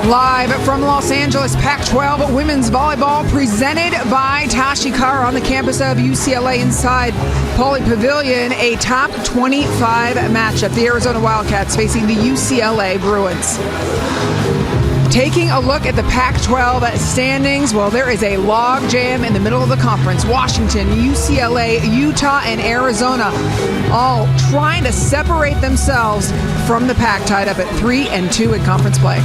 Live from Los Angeles, Pac-12 women's volleyball presented by Tashi Carr on the campus of UCLA inside Pauley Pavilion. A top 25 matchup. The Arizona Wildcats facing the UCLA Bruins. Taking a look at the Pac-12 standings, well, there is a log jam in the middle of the conference. Washington, UCLA, Utah, and Arizona all trying to separate themselves from the Pac, tied up at 3-2 in conference play.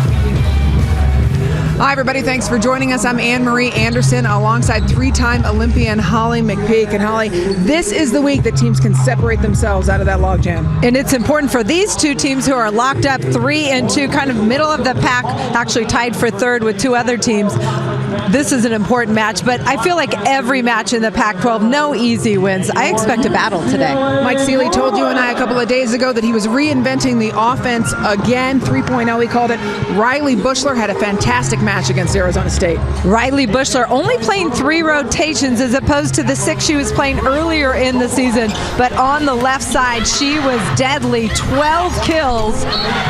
Hi, everybody. Thanks for joining us. I'm Anne-Marie Anderson alongside three-time Olympian Holly McPeak. And Holly, this is the week that teams can separate themselves out of that logjam. And it's important for these two teams who are locked up 3-2, kind of middle of the pack, actually tied for third with two other teams. This is an important match, but I feel like every match in the Pac-12, no easy wins. I expect a battle today. Mike Seeley told you and I a couple of days ago that he was reinventing the offense again, 3.0 he called it. Riley Bushler had a fantastic match against Arizona State. Riley Bushler only playing 3 rotations as opposed to the 6 she was playing earlier in the season, but on the left side she was deadly, 12 kills.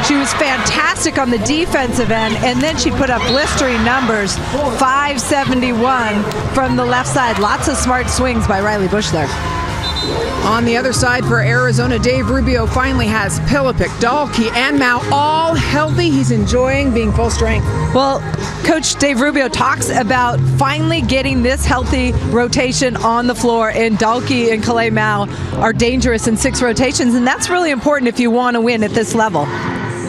She was fantastic on the defensive end, and then she put up blistering numbers, 571 from the left side. Lots of smart swings by Riley Bushler. On the other side for Arizona, Dave Rubio finally has Pilipic, Dalkey, and Mao all healthy. He's enjoying being full strength. Well, Coach Dave Rubio talks about finally getting this healthy rotation on the floor, and Dalkey and Kalei Mao are dangerous in 6 rotations, and that's really important if you want to win at this level.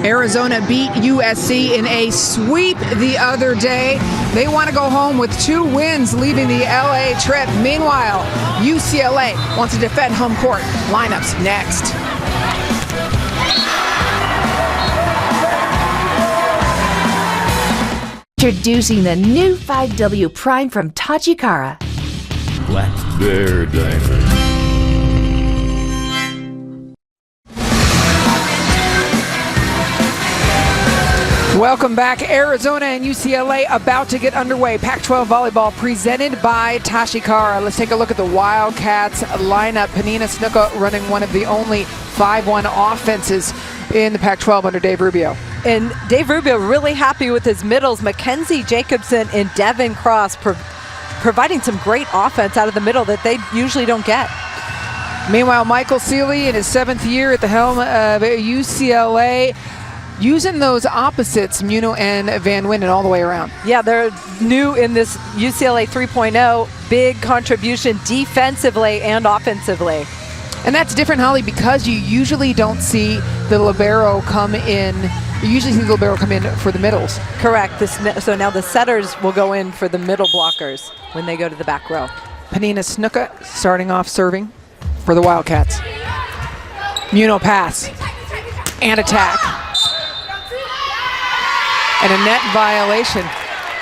Arizona beat USC in a sweep the other day. They want to go home with 2 wins, leaving the LA trip. Meanwhile, UCLA wants to defend home court. Lineups next. Introducing the new 5W Prime from Tachikara. Black Bear Diamond. Welcome back. Arizona and UCLA about to get underway. Pac-12 volleyball presented by Tashi Carr. Let's take a look at the Wildcats lineup. Penina Snuka running one of the only 5-1 offenses in the Pac-12 under Dave Rubio. And Dave Rubio really happy with his middles. Mackenzie Jacobson and Devin Cross providing some great offense out of the middle that they usually don't get. Meanwhile, Michael Seeley in his 7th year at the helm of UCLA, using those opposites, Muno and Van Winden, all the way around. Yeah, they're new in this UCLA 3.0. Big contribution defensively and offensively. And that's different, Holly, because you usually don't see the libero come in. You usually see the libero come in for the middles. Correct. So now the setters will go in for the middle blockers when they go to the back row. Penina Snuka starting off serving for the Wildcats. Muno pass and attack. And a net violation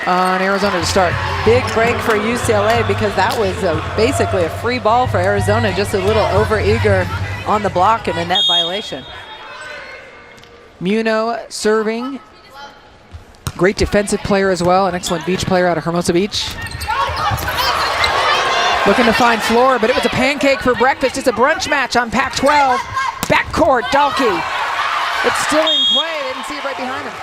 on Arizona to start. Big break for UCLA because that was basically a free ball for Arizona, just a little over-eager on the block and a net violation. Muno serving. Great defensive player as well, an excellent beach player out of Hermosa Beach. Looking to find floor, but it was a pancake for breakfast. It's a brunch match on Pac-12. Backcourt, Dalkey. It's still in play. They didn't see it right behind him.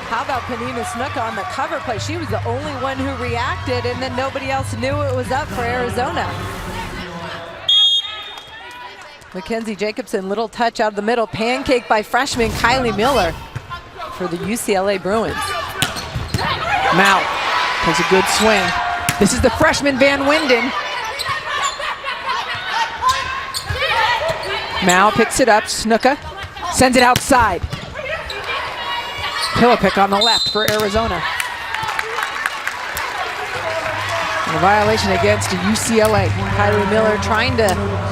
How about Penina Snuka on the cover play? She was the only one who reacted, and then nobody else knew it was up for Arizona. Mackenzie Jacobson, little touch out of the middle. Pancake by freshman Kylie Miller for the UCLA Bruins. Mao takes a good swing. This is the freshman Van Winden. Mao picks it up. Snuka sends it outside. Pilipic on the left for Arizona. And a violation against UCLA. Kylie Miller trying to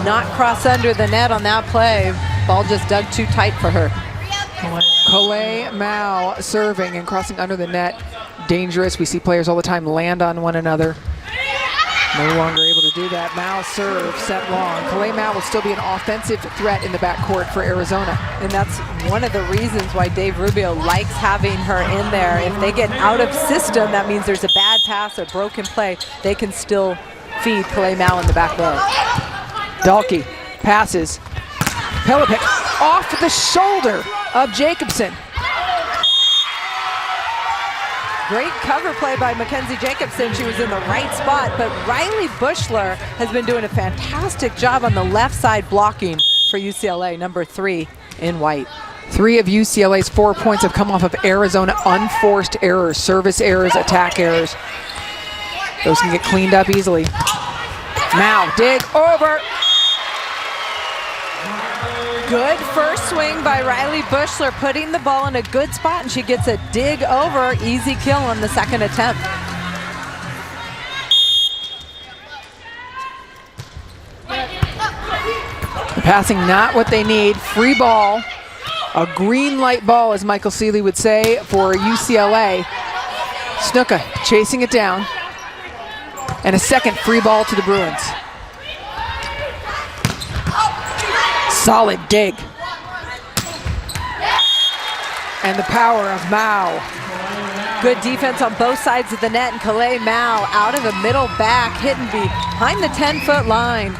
not cross under the net on that play. Ball just dug too tight for her. Kalei Mao serving and crossing under the net. Dangerous. We see players all the time land on one another. No longer able to do that. Mao serve set long. Kalei Mao will still be an offensive threat in the backcourt for Arizona. And that's one of the reasons why Dave Rubio likes having her in there. If they get out of system, that means there's a bad pass or broken play. They can still feed Kalei Mao in the back row. Dalkey passes. Pilipic off the shoulder of Jacobson. Great cover play by Mackenzie Jacobson. She was in the right spot, but Riley Bushler has been doing a fantastic job on the left side blocking for UCLA, number 3 in white. 3 of UCLA's 4 points have come off of Arizona unforced errors, service errors, attack errors. Those can get cleaned up easily. Now, dig over. Good first swing by Riley Bushler, putting the ball in a good spot, and she gets a dig over, easy kill on the second attempt. The passing not what they need. Free ball. A green light ball, as Michael Seeley would say, for UCLA. Snuka chasing it down. And a second free ball to the Bruins. Solid dig. And the power of Mao. Good defense on both sides of the net, and Calais Mao out of the middle back, hitting behind the 10-foot line.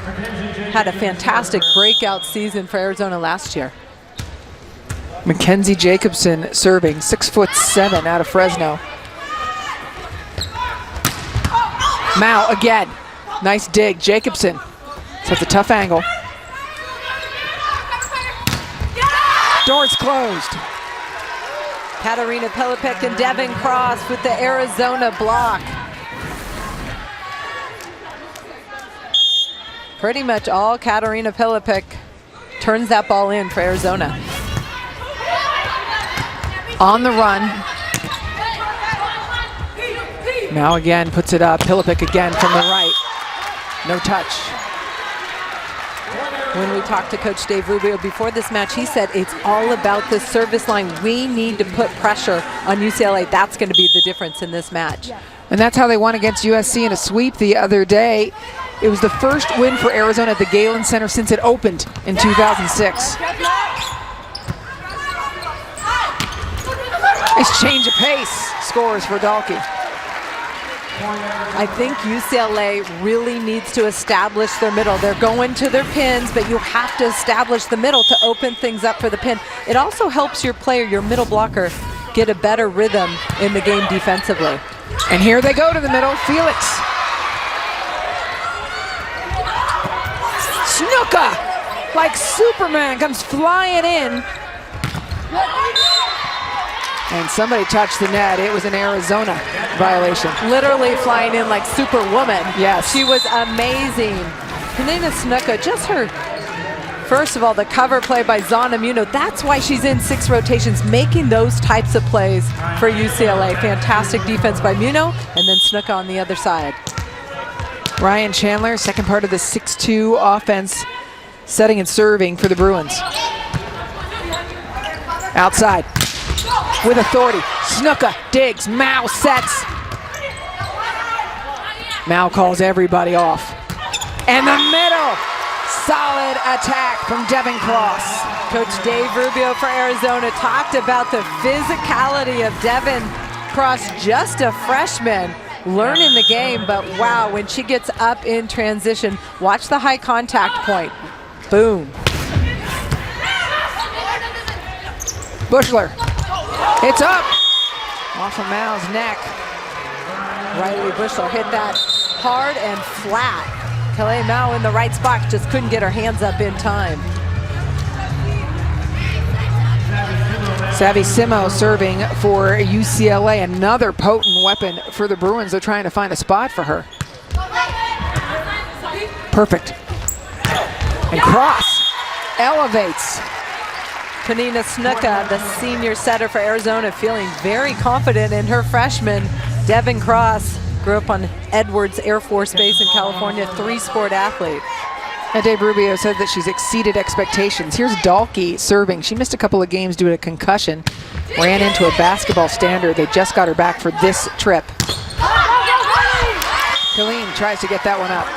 Had a fantastic breakout season for Arizona last year. Mackenzie Jacobson serving, 6'7" out of Fresno. Mao again. Nice dig. Jacobson. So it's a tough angle. Doors closed. Katarina Pilipek and Devin Cross with the Arizona block. Pretty much all Katarina Pilipek turns that ball in for Arizona. On the run. Now again puts it up. Pilipek again from the right. No touch. When we talked to Coach Dave Rubio before this match, he said it's all about the service line. We need to put pressure on UCLA. That's going to be the difference in this match. And that's how they won against USC in a sweep the other day. It was the first win for Arizona at the Galen Center since it opened in 2006. Nice change of pace. Scores for Dalkey. I think UCLA really needs to establish their middle. They're going to their pins, but you have to establish the middle to open things up for the pin. It also helps your player, your middle blocker, get a better rhythm in the game defensively. And here they go to the middle. Felix. Snuka, like Superman, comes flying in. And somebody touched the net. It was an Arizona violation. Literally flying in like Superwoman. Yes. She was amazing. Penina Snuka, just her, first of all, the cover play by Zana Muno. That's why she's in 6 rotations, making those types of plays for UCLA. Fantastic defense by Muno, and then Snuka on the other side. Ryan Chandler, second part of the 6-2 offense, setting and serving for the Bruins. Outside. With authority, Snuka digs, Mao sets. Mao calls everybody off. And the middle, solid attack from Devin Cross. Coach Dave Rubio for Arizona talked about the physicality of Devin Cross, just a freshman, learning the game, but wow, when she gets up in transition, watch the high contact point. Boom. Bushler. It's up. Off of Mao's neck. Riley Bushler hit that hard and flat. Calais Mao in the right spot, just couldn't get her hands up in time. Savvy Simo serving for UCLA, another potent weapon for the Bruins. They're trying to find a spot for her. Perfect. And Cross elevates. Penina Snuka, the senior setter for Arizona, feeling very confident in her freshman. Devin Cross grew up on Edwards Air Force Base in California, 3-sport athlete. And Dave Rubio said that she's exceeded expectations. Here's Dalkey serving. She missed a couple of games due to concussion. Ran into a basketball standard. They just got her back for this trip. Colleen tries to get that one up.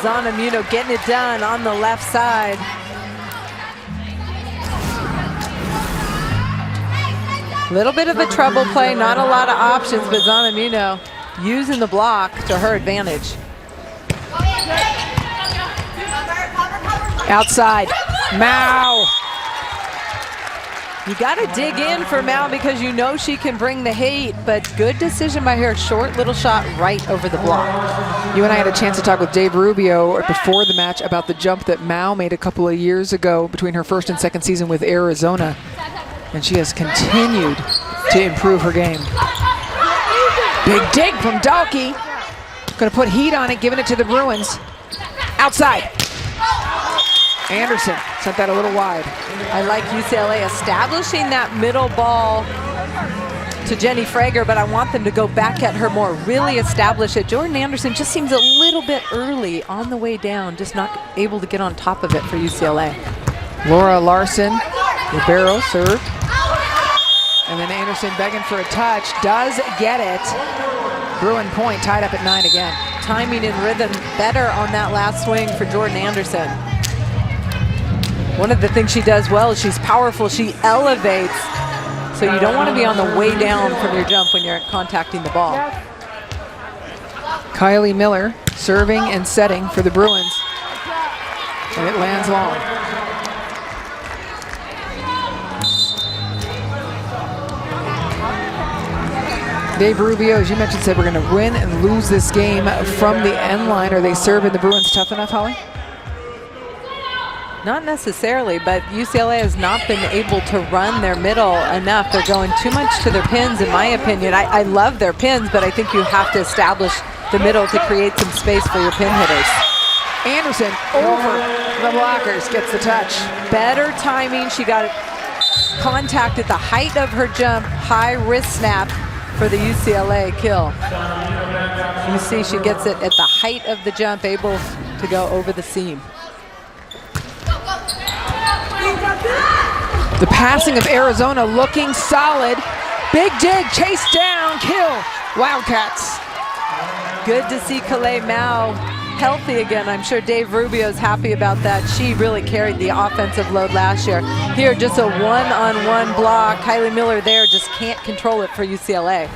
Zana Muno getting it done on the left side. Little bit of a trouble play, not a lot of options, but Zana Muno using the block to her advantage. Outside, Mao. You got to dig in for Mal because you know she can bring the hate, but good decision by her. Short little shot right over the block. You and I had a chance to talk with Dave Rubio before the match about the jump that Mao made a couple of years ago between her first and second season with Arizona. And she has continued to improve her game. Big dig from Dalkey. Going to put heat on it, giving it to the Bruins. Outside. Anderson sent that a little wide. I like UCLA establishing that middle ball to Jenny Frager, but I want them to go back at her more, really establish it. Jordan Anderson just seems a little bit early on the way down, just not able to get on top of it for UCLA. Laura Larson, libero serve. And then Anderson begging for a touch, does get it. Bruin point tied up at 9 again. Timing and rhythm better on that last swing for Jordan Anderson. One of the things she does well is she's powerful, she elevates. So you don't want to be on the way down from your jump when you're contacting the ball. Kylie Miller serving and setting for the Bruins. And it lands long. Dave Rubio, as you mentioned, said we're going to win and lose this game from the end line. Are they serving the Bruins tough enough, Holly? Not necessarily, but UCLA has not been able to run their middle enough. They're going too much to their pins, in my opinion. I love their pins, but I think you have to establish the middle to create some space for your pin hitters. Anderson over the blockers, gets the touch. Better timing. She got contact at the height of her jump, high wrist snap for the UCLA kill. You see she gets it at the height of the jump, able to go over the seam. The passing of Arizona looking solid. Big dig, chase down, kill. Wildcats. Good to see Calais Mao healthy again. I'm sure Dave Rubio's happy about that. She really carried the offensive load last year. Here, just a one-on-one block. Kylie Miller there just can't control it for UCLA.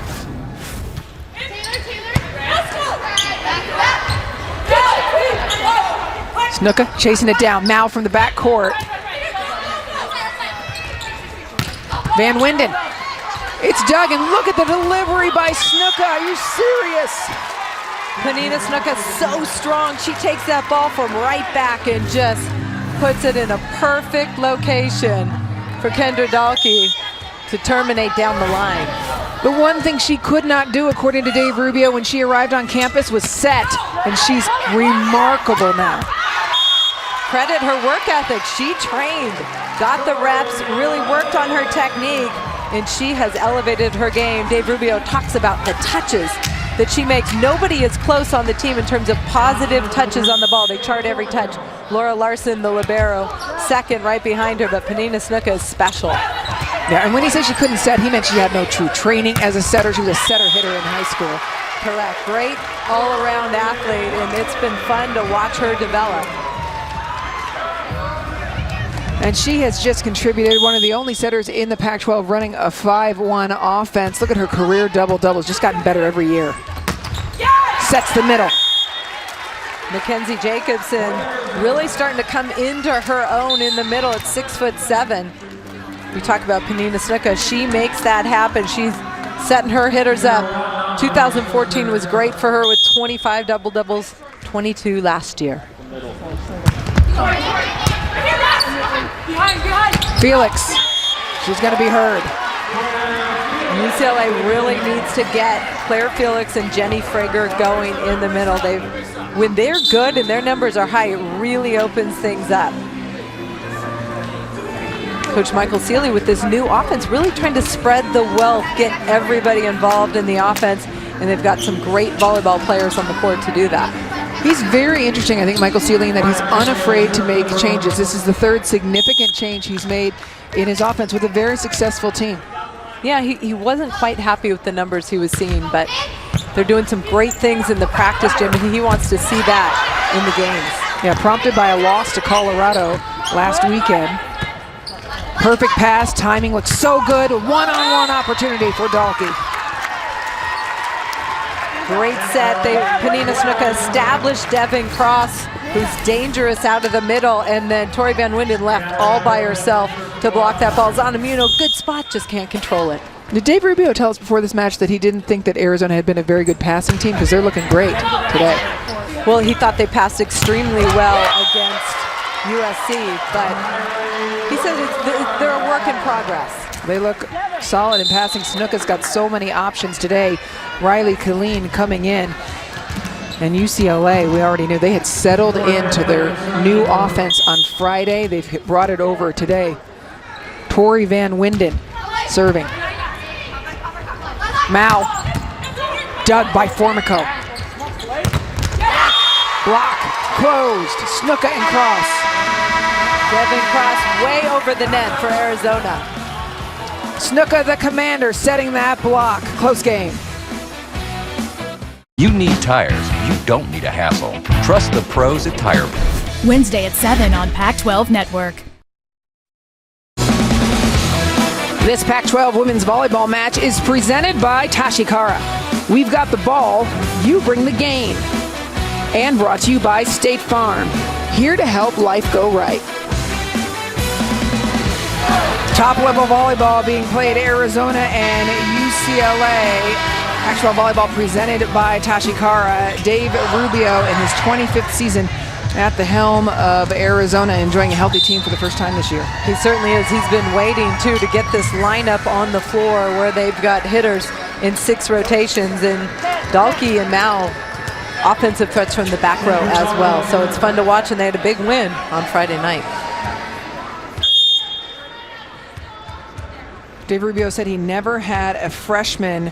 Snuka chasing it down. Mao from the back court. Van Winden. It's dug, and look at the delivery by Snuka. Are you serious? Penina Snuka so strong. She takes that ball from right back and just puts it in a perfect location for Kendra Dalkey to terminate down the line. The one thing she could not do, according to Dave Rubio, when she arrived on campus was set, and she's remarkable now. Credit her work ethic. She trained, got the reps, really worked on her technique, and she has elevated her game. Dave Rubio talks about the touches that she makes. Nobody is close on the team in terms of positive touches on the ball. They chart every touch. Laura Larson, the libero, second right behind her, but Penina Snuka is special. Yeah, and when he said she couldn't set, he meant she had no true training as a setter. She was a setter-hitter in high school. Correct. Great all-around athlete, and it's been fun to watch her develop. And she has just contributed, one of the only setters in the Pac-12 running a 5-1 offense. Look at her career double-doubles, just gotten better every year. Sets the middle. Mackenzie Jacobson really starting to come into her own in the middle at 6'7". We talk about Penina Snuka. She makes that happen. She's setting her hitters up. 2014 was great for her with 25 double-doubles, 22 last year. Felix, she's going to be heard. UCLA really needs to get Claire Felix and Jenny Frager going in the middle. When they're good and their numbers are high, it really opens things up. Coach Michael Seeley with this new offense really trying to spread the wealth, get everybody involved in the offense, and they've got some great volleyball players on the court to do that. He's very interesting, I think, Michael Seeley, in that he's unafraid to make changes. This is the third significant change he's made in his offense with a very successful team. Yeah, he wasn't quite happy with the numbers he was seeing, but they're doing some great things in the practice gym, and he wants to see that in the games. Yeah, prompted by a loss to Colorado last weekend. Perfect pass, timing looks so good. One-on-one opportunity for Dalkey. Great set. Penina Snuka established Devin Cross, who's dangerous out of the middle, and then Tori Van Winden left all by herself. to block that ball. Zanamuno, good spot, just can't control it. Did Dave Rubio tell us before this match that he didn't think that Arizona had been a very good passing team? Because they're looking great today. Well, he thought they passed extremely well against USC, but he said they're a work in progress. They look solid in passing. Snuka's got so many options today. Riley Killeen coming in. And UCLA, we already knew they had settled into their new offense on Friday. They've brought it over today. Tori Van Winden serving. Mao, dug by Formico. Block, closed, Snuka and Cross. Devin Cross way over the net for Arizona. Snuka, the commander, setting that block. Close game. You need tires. You don't need a hassle. Trust the pros at Tire. Wednesday at 7 on Pac-12 Network. This Pac-12 women's volleyball match is presented by Tashikara. We've got the ball, you bring the game. And brought to you by State Farm. Here to help life go right. Top level volleyball being played Arizona and UCLA. Pac-12 volleyball presented by Tashikara. Dave Rubio in his 25th season at the helm of Arizona, enjoying a healthy team for the first time this year. He certainly is. He's been waiting, too, to get this lineup on the floor where they've got hitters in 6 rotations, and Dalkey and Mao, offensive threats from the back row as well. So it's fun to watch, and they had a big win on Friday night. Dave Rubio said he never had a freshman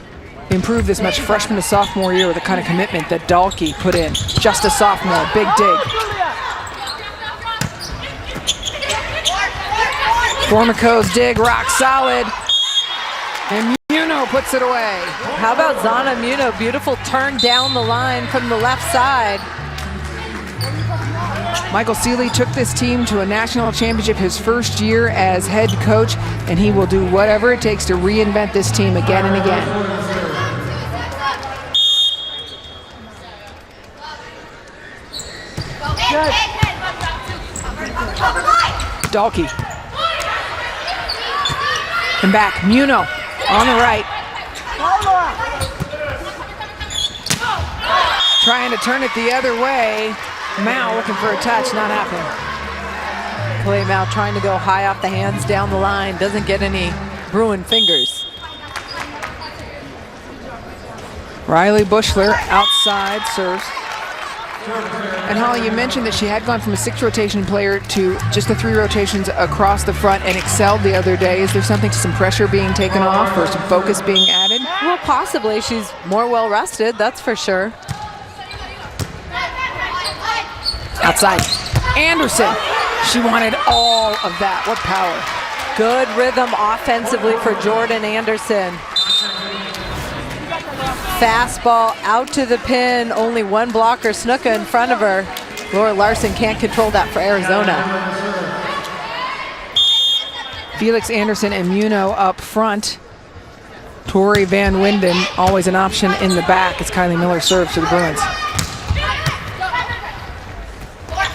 improve this much freshman to sophomore year with the kind of commitment that Dalkey put in. Just a sophomore, big dig. Formico's dig, rock solid. And Muno puts it away. How about Zanamuno? Beautiful turn down the line from the left side. Michael Seeley took this team to a national championship his first year as head coach, and he will do whatever it takes to reinvent this team again and again. Dalkey. And back, Muno on the right. Trying to turn it the other way. Mao looking for a touch, not happening. Clay Mao trying to go high off the hands down the line. Doesn't get any Bruin fingers. Riley Bushler outside serves. And Holly, you mentioned that she had gone from a 6 rotation player to just the 3 rotations across the front and excelled the other day. Is there something to some pressure being taken off or some focus being added? Well, possibly. She's more well rested, that's for sure. Outside. Anderson. She wanted all of that. What power. Good rhythm offensively for Jordan Anderson. Fastball out to the pin. Only one blocker, Snuka in front of her. Laura Larson can't control that for Arizona. Felix Anderson and Muno up front. Tori Van Winden, always an option in the back as Kylie Miller serves to the Bruins.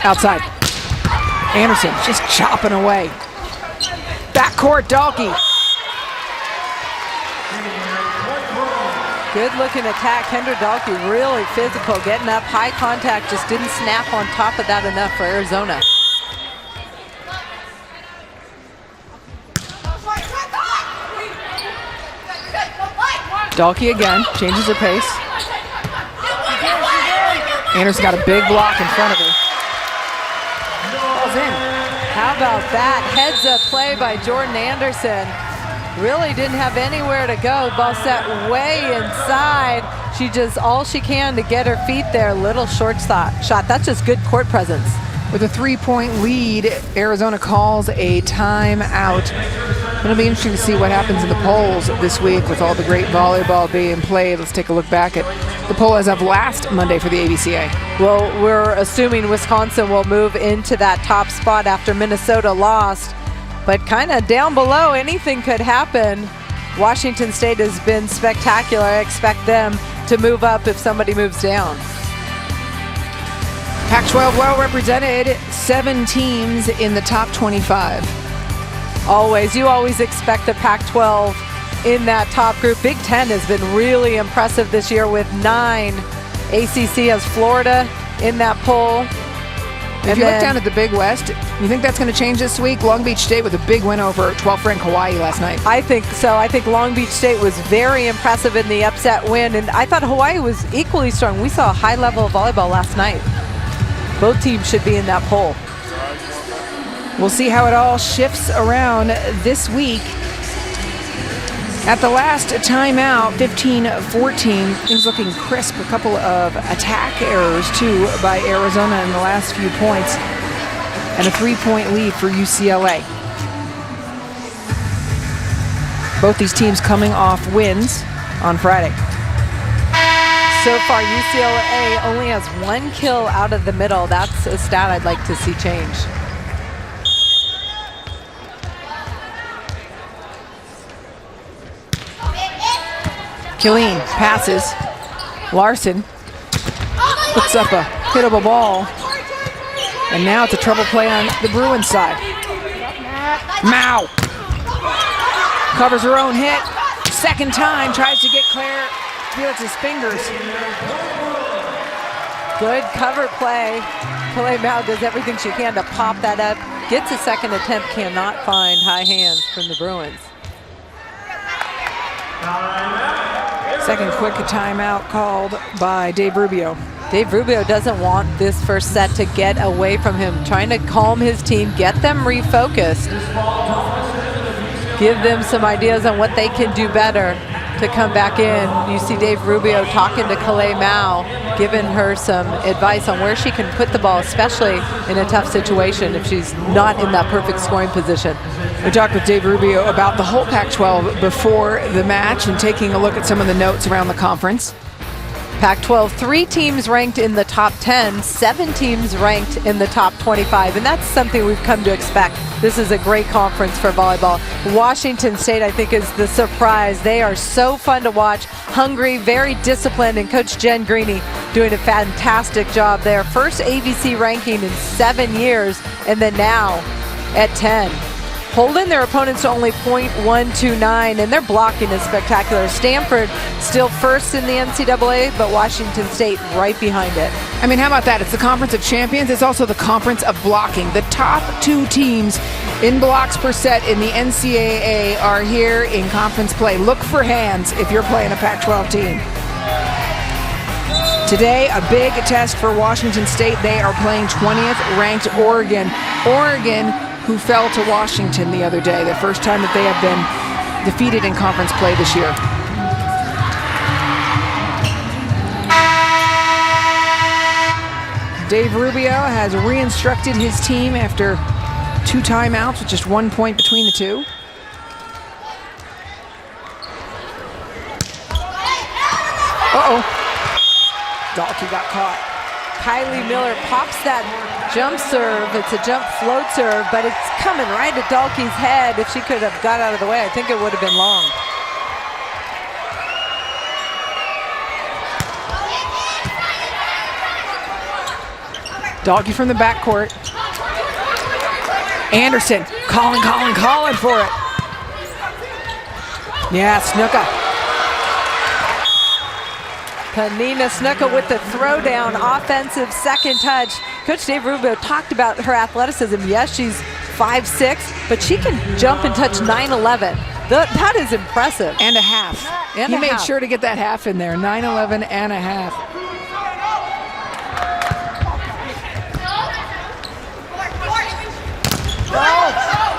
Outside. Anderson just chopping away. Backcourt, Dalkey. Good looking attack. Kendra Dalkey really physical, getting up, high contact, just didn't snap on top of that enough for Arizona. Dalkey again, changes her pace. Anderson got a big block in front of her. Ball's in. How about that? Heads up play by Jordan Anderson. Really didn't have anywhere to go. Ball set way inside. She does all she can to get her feet there. Little short shot. That's just good court presence. With a 3-point lead, Arizona calls a timeout. It'll be interesting to see what happens in the polls this week with all the great volleyball being played. Let's take a look back at the poll as of last Monday for the ABCA. Well, we're assuming Wisconsin will move into that top spot after Minnesota lost. But kind of down below, anything could happen. Washington State has been spectacular. I expect them to move up if somebody moves down. Pac-12 well represented, 7 teams in the top 25. Always. You always expect the Pac-12 in that top group. Big Ten has been really impressive this year with 9. ACC has Florida in that poll. If you look down at the Big West, you think that's going to change this week? Long Beach State with a big win over 12th ranked Hawaii last night. I think so. I think Long Beach State was very impressive in the upset win, and I thought Hawaii was equally strong. We saw a high level of volleyball last night. Both teams should be in that poll. We'll see how it all shifts around this week. At the last timeout, 15-14, things looking crisp. A couple of attack errors, too, by Arizona in the last few points, and a 3-point lead for UCLA. Both these teams coming off wins on Friday. So far, UCLA only has 1 kill out of the middle. That's a stat I'd like to see change. Killeen passes. Larson puts up a hittable ball. And now it's a trouble play on the Bruins side. Mao covers her own hit. Second time, tries to get Claire Felix's fingers. Good cover play. Calais Mao does everything she can to pop that up. Gets a second attempt, cannot find high hands from the Bruins. Second quick timeout called by Dave Rubio. Dave Rubio doesn't want this first set to get away from him, trying to calm his team, get them refocused, give them some ideas on what they can do better to come back in. You see Dave Rubio talking to Calais Mao, giving her some advice on where she can put the ball, especially in a tough situation if she's not in that perfect scoring position. We talked with Dave Rubio about the whole Pac-12 before the match and taking a look at some of the notes around the conference. Pac-12, 3 teams ranked in the top 10, 7 teams ranked in the top 25, and that's something we've come to expect. This is a great conference for volleyball. Washington State, I think, is the surprise. They are so fun to watch, hungry, very disciplined, and Coach Jen Greeny doing a fantastic job there. First ABC ranking in 7 years, and then now at 10. Holding their opponents to only .129, and their blocking is spectacular. Stanford still first in the NCAA, but Washington State right behind it. I mean, how about that? It's the Conference of Champions. It's also the Conference of Blocking. The top 2 teams in blocks per set in the NCAA are here in conference play. Look for hands if you're playing a Pac-12 team. Today, a big test for Washington State. They are playing 20th ranked Oregon. Oregon, who fell to Washington the other day, the first time that they have been defeated in conference play this year. Dave Rubio has re-instructed his team after 2 timeouts with just 1 point between the two. Uh-oh. Dalkey got caught. Kylie Miller pops that jump serve. It's a jump float serve, but it's coming right at Dalkey's head. If she could have got out of the way, I think it would have been long. Dalkey from the backcourt. Anderson calling for it. Yeah, Snuka. Panina Snuka with the throwdown, offensive second touch. Coach Dave Rubio talked about her athleticism. Yes, she's 5'6", but she can jump and touch 9'11". That is impressive. And a half. And he a made half. sure to get that half in there. 9'11" and a half.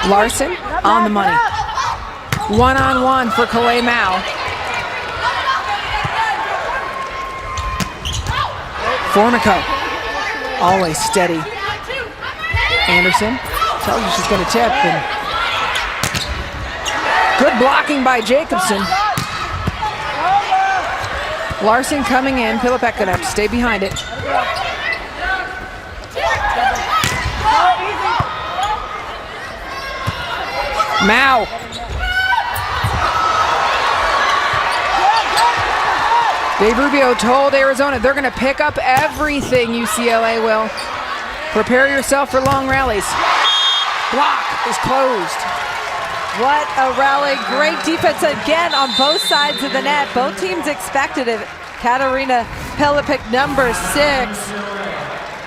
Larson on the money. 1-on-1 for Calais Mao. Formico, always steady. Anderson tells you she's going to tip. And good blocking by Jacobson. Larson coming in. Pilipek going to have to stay behind it. Mao. Dave Rubio told Arizona they're going to pick up everything. UCLA will. Prepare yourself for long rallies. Block is closed. What a rally. Great defense again on both sides of the net. Both teams expected it. Katarina Pelipik, number 6.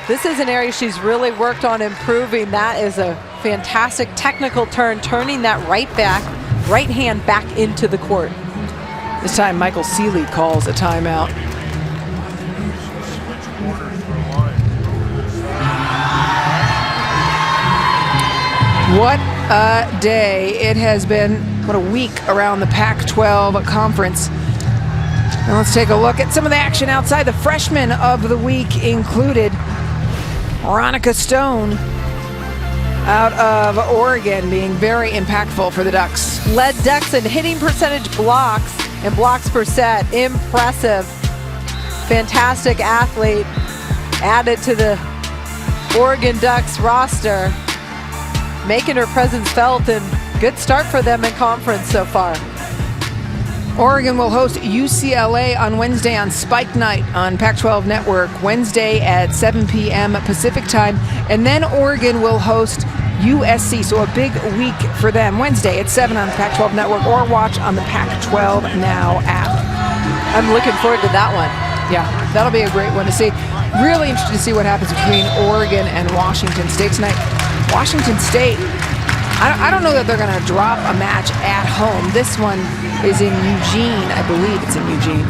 This is an area she's really worked on improving. That is a fantastic technical turn, turning that right hand back into the court. This time Michael Seeley calls a timeout. What a day it has been. What a week around the Pac-12 conference. And let's take a look at some of the action outside. The freshmen of the week included Veronica Stone out of Oregon, being very impactful for the Ducks. Led Ducks in hitting percentage, blocks, and blocks per set. Impressive. Fantastic athlete added to the Oregon Ducks roster, making her presence felt, and good start for them in conference so far. Oregon will host UCLA on Wednesday on Spike Night on Pac-12 Network, Wednesday at 7 p.m. Pacific time. And then Oregon will host USC, so a big week for them. Wednesday at 7 on Pac-12 Network, or watch on the Pac-12 Now app. I'm looking forward to that one. Yeah, that'll be a great one to see. Really interested to see what happens between Oregon and Washington State tonight. Washington State, I don't know that they're going to drop a match at home. This one is in Eugene. I believe it's in Eugene.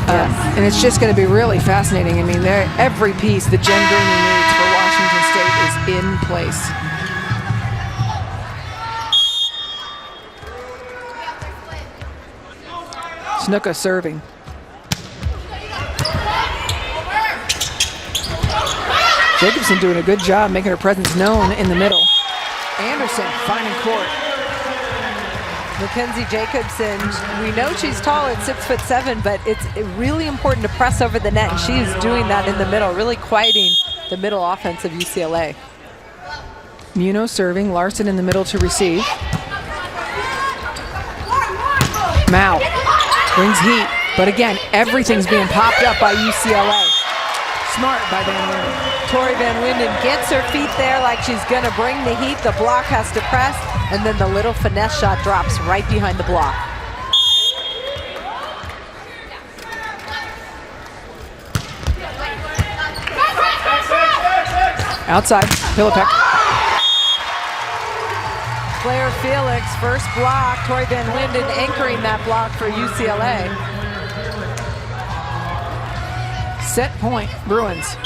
Yes. And it's just going to be really fascinating. I mean, every piece that Jen Gurney needs for Washington State is in place. Snuka serving. Jacobson doing a good job making her presence known in the middle. Anderson finding court. Mackenzie Jacobson, we know she's tall at 6'7", but it's really important to press over the net, and she is doing that in the middle, really quieting the middle offense of UCLA. Muno serving, Larson in the middle to receive. Mao brings heat, but again, everything's being popped up by UCLA. Smart by Van Winden. Tori Van Winden gets her feet there like she's going to bring the heat. The block has to press, and then the little finesse shot drops right behind the block. Outside, Pilipek. Claire Felix, first block. Tori Van Winden anchoring that block for UCLA. Set point, Bruins.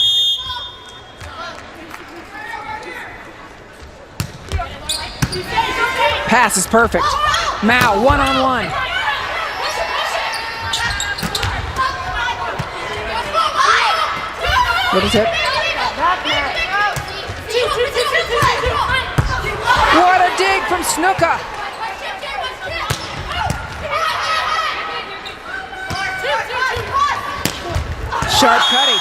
Pass is perfect. Mao, one-on-one. What is it? What a dig from Snuka. Sharp cutting.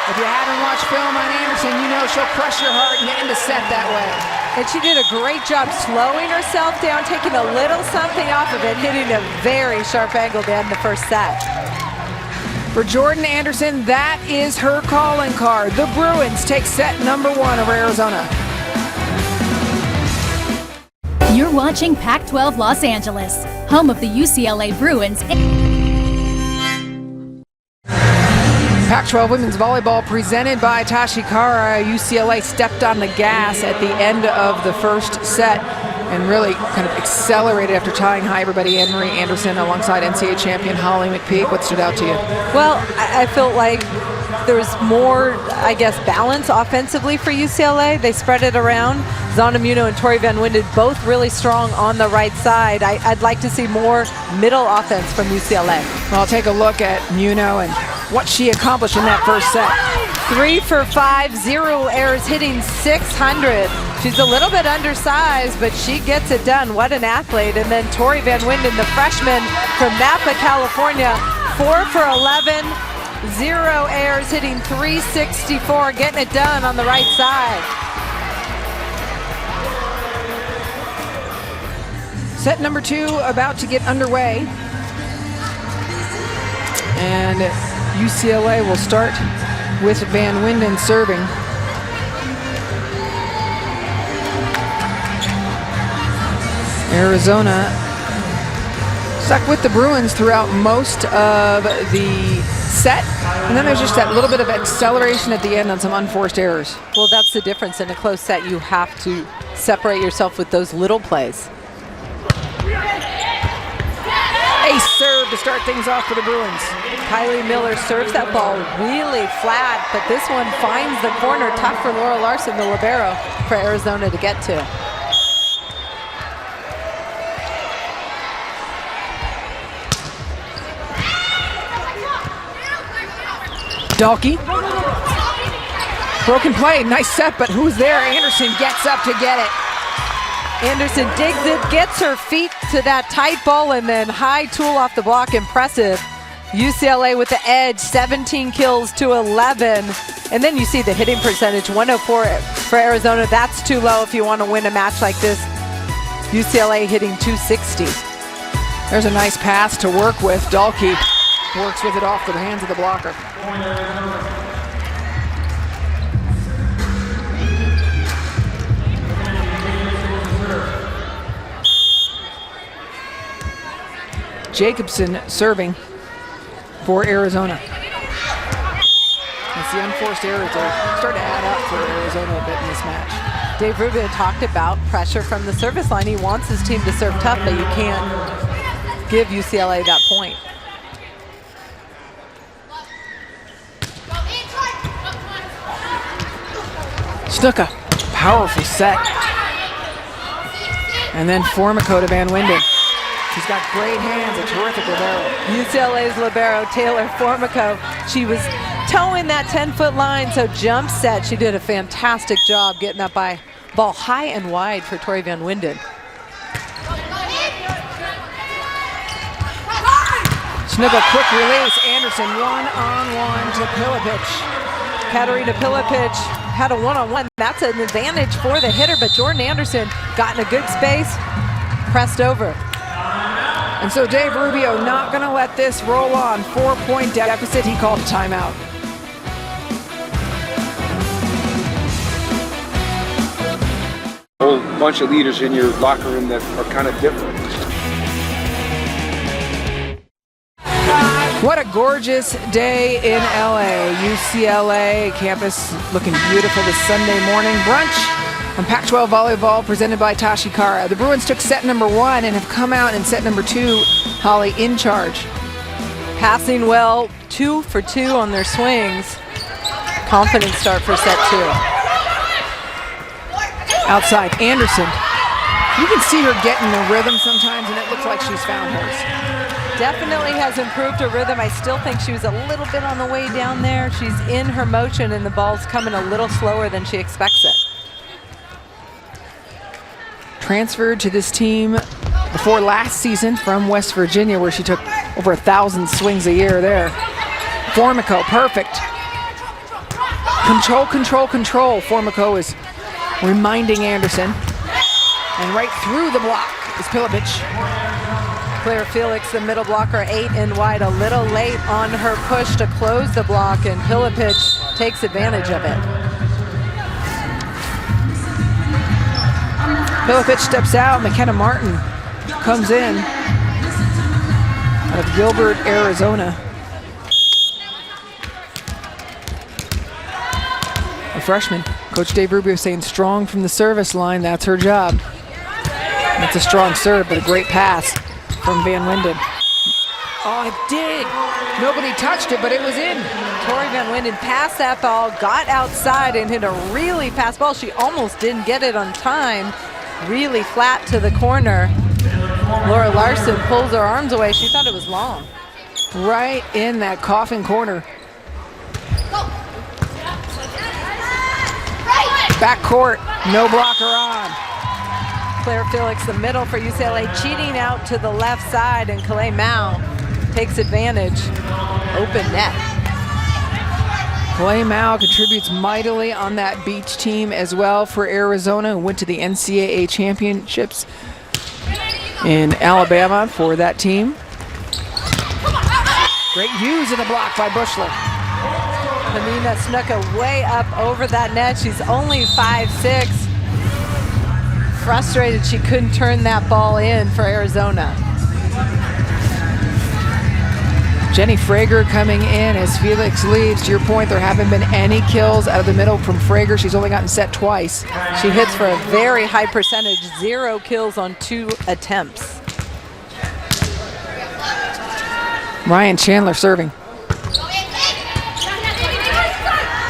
If you haven't watched film on Anderson, you know she'll crush your heart and end a set that way. And she did a great job slowing herself down, taking a little something off of it, hitting a very sharp angle to end the first set. For Jordan Anderson, that is her calling card. The Bruins take set number 1 over Arizona. You're watching Pac-12 Los Angeles, home of the UCLA Bruins. Pac-12 women's volleyball presented by Tashikara. UCLA stepped on the gas at the end of the first set and really kind of accelerated after tying high. Everybody, Anne-Marie Anderson alongside NCAA champion Holly McPeak. What stood out to you? Well, I felt like there was more, I guess, balance offensively for UCLA. They spread it around. Zana Muno and Tori Van Winden both really strong on the right side. I'd like to see more middle offense from UCLA. Well, I'll take a look at Muno and what she accomplished in that first set. 3 for 5, 0 errors, hitting 600. She's a little bit undersized, but she gets it done. What an athlete. And then Tori Van Winden, the freshman from Napa, California, 4 for 11, 0 errors, hitting 364, getting it done on the right side. Set number 2 about to get underway. And UCLA will start with Van Winden serving. Arizona stuck with the Bruins throughout most of the set, and then there's just that little bit of acceleration at the end on some unforced errors. Well, that's the difference. In a close set, you have to separate yourself with those little plays. Ace serve to start things off for the Bruins. Kylie Miller serves that ball really flat, but this one finds the corner. Tough for Laura Larson, the libero, for Arizona to get to. Dalkey. Broken play, nice set, but who's there? Anderson gets up to get it. Anderson digs it, gets her feet to that tight ball, and then high tool off the block. Impressive. UCLA with the edge, 17 kills to 11. And then you see the hitting percentage, 104 for Arizona. That's too low if you want to win a match like this. UCLA hitting 260. There's a nice pass to work with. Dalkey works with it off the hands of the blocker. Jacobson serving for Arizona. It's the unforced errors that start to add up for Arizona a bit in this match. Dave Rubin talked about pressure from the service line. He wants his team to serve tough, but you can't give UCLA that point. Snuka, powerful set. And then Formico to Van Winden. She's got great hands, a terrific libero. UCLA's libero, Taylor Formico. She was toeing that 10-foot line, so jump set. She did a fantastic job getting that ball high and wide for Tori Van Winden. Snuka, quick release. Anderson one-on-one to Pilipich. Katarina Pilipich had a one-on-one. That's an advantage for the hitter, but Jordan Anderson got in a good space, pressed over. And so Dave Rubio not going to let this roll on. 4-point deficit. He called a timeout. A whole bunch of leaders in your locker room that are kind of different. What a gorgeous day in LA. UCLA campus looking beautiful this Sunday morning. Brunch on Pac-12 volleyball presented by Tashi Kara. The Bruins took set number 1 and have come out in set number 2. Holly in charge. Passing well, 2 for 2 on their swings. Confident start for set 2. Outside, Anderson. You can see her getting the rhythm sometimes, and it looks like she's found hers. Definitely has improved her rhythm. I still think she was a little bit on the way down there. She's in her motion, and the ball's coming a little slower than she expects it. Transferred to this team before last season from West Virginia, where she took over 1,000 swings a year there. Formico, perfect. Control, control, control. Formico is reminding Anderson. And right through the block is Pilipich. Claire Felix, the middle blocker, 8 and wide, a little late on her push to close the block, and Pilipich takes advantage of it. Pilipich steps out. McKenna Martin comes in out of Gilbert, Arizona. A freshman. Coach Dave Rubio saying strong from the service line. That's her job. That's a strong serve, but a great pass from Van Winden. Oh, it did. Nobody touched it, but it was in. Tori Van Winden passed that ball, got outside, and hit a really fast ball. She almost didn't get it on time. Really flat to the corner. Laura Larson pulls her arms away. She thought it was long. Right in that coffin corner. Back court, no blocker on. Claire Felix, the middle for UCLA, cheating out to the left side, and Calais Mao takes advantage. Open net. Calais Mao contributes mightily on that beach team as well for Arizona, who went to the NCAA championships in Alabama for that team. Great use of the block by Bushler. Pamina Snuka way up over that net. She's only 5'6". frustrated she couldn't turn that ball in for Arizona. Jenny Frager coming in as Felix leaves. To your point, there haven't been any kills out of the middle from Frager. She's only gotten set twice. She hits for a very high percentage, 0 kills on 2 attempts. Ryan Chandler serving.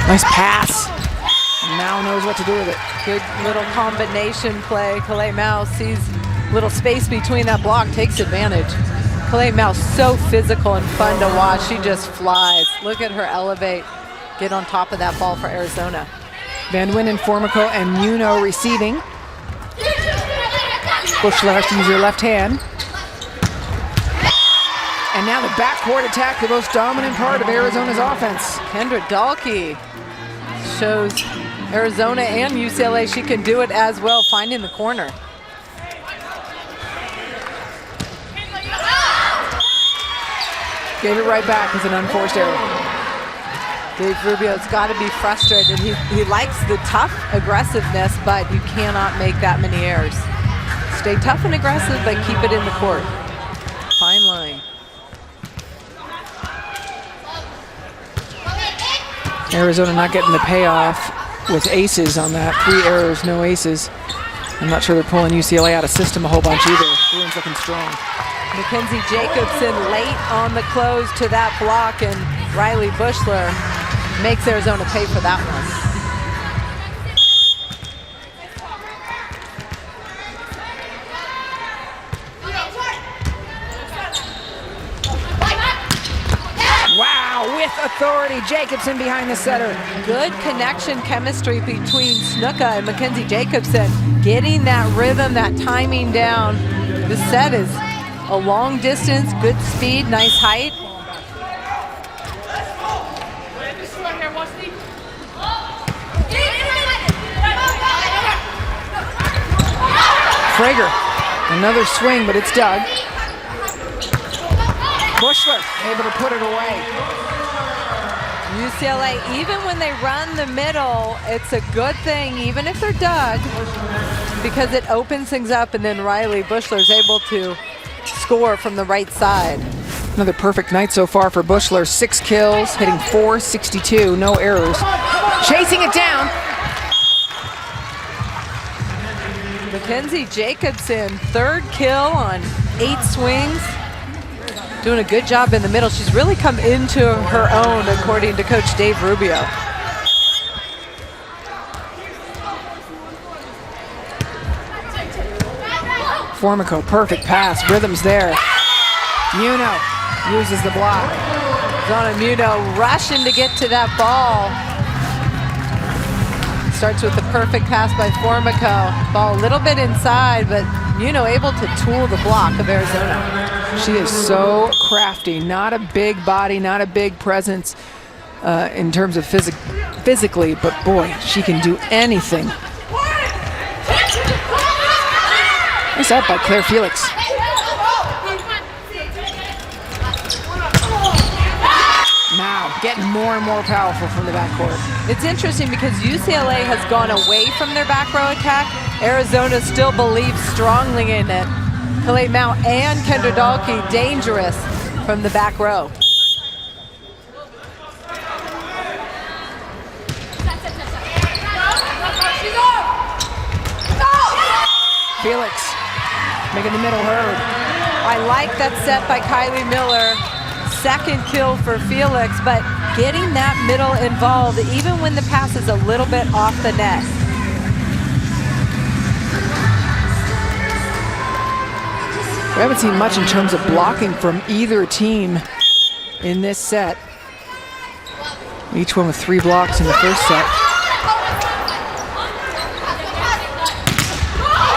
Nice pass. Mao knows what to do with it. Good little combination play. Calais Mao sees little space between that block, takes advantage. Calais Mao so physical and fun to watch. She just flies. Look at her elevate, get on top of that ball for Arizona. Van Winnen, Formico, and Muno receiving. Bushler has to use her left hand. And now the backcourt attack, the most dominant part of Arizona's offense. Kendra Dahlke shows Arizona and UCLA she can do it as well, finding the corner. Gave it right back with an unforced error. Dave Rubio's got to be frustrated. He likes the tough aggressiveness, but you cannot make that many errors. Stay tough and aggressive, but keep it in the court. Fine line. Arizona not getting the payoff with aces on that. 3 errors, no aces. I'm not sure they're pulling UCLA out of system a whole bunch either. Bruins looking strong. Mackenzie Jacobson late on the close to that block, and Riley Bushler makes Arizona pay for that one. Wow, with authority, Jacobson behind the setter. Good connection chemistry between Snuka and Mackenzie Jacobson, getting that rhythm, that timing down. The set is a long distance, good speed, nice height. Frager, another swing, but it's dug. Bushler able to put it away. UCLA, even when they run the middle, it's a good thing, even if they're dug, because it opens things up, and then Riley Bushler is able to score from the right side. Another perfect night so far for Bushler. 6 kills, hitting .462, no errors. Chasing it down. Mackenzie Jacobson, 3rd kill on 8 swings. Doing a good job in the middle. She's really come into her own, according to Coach Dave Rubio. Formico, perfect pass, rhythm's there. Muno uses the block. Donna Muno rushing to get to that ball. Starts with the perfect pass by Formico. Ball a little bit inside, but Muno able to tool the block of Arizona. She is so crafty, not a big body, not a big presence in terms of physically, but boy, she can do anything. Nice out by Claire Felix. Now, getting more and more powerful from the backcourt. It's interesting because UCLA has gone away from their back row attack. Arizona still believes strongly in it. Calais Mao and Kendra Dahlke dangerous from the back row. Felix making the middle herd. I like that set by Kylie Miller. 2nd kill for Felix, but getting that middle involved even when the pass is a little bit off the net. We haven't seen much in terms of blocking from either team in this set. Each one with 3 blocks in the first set.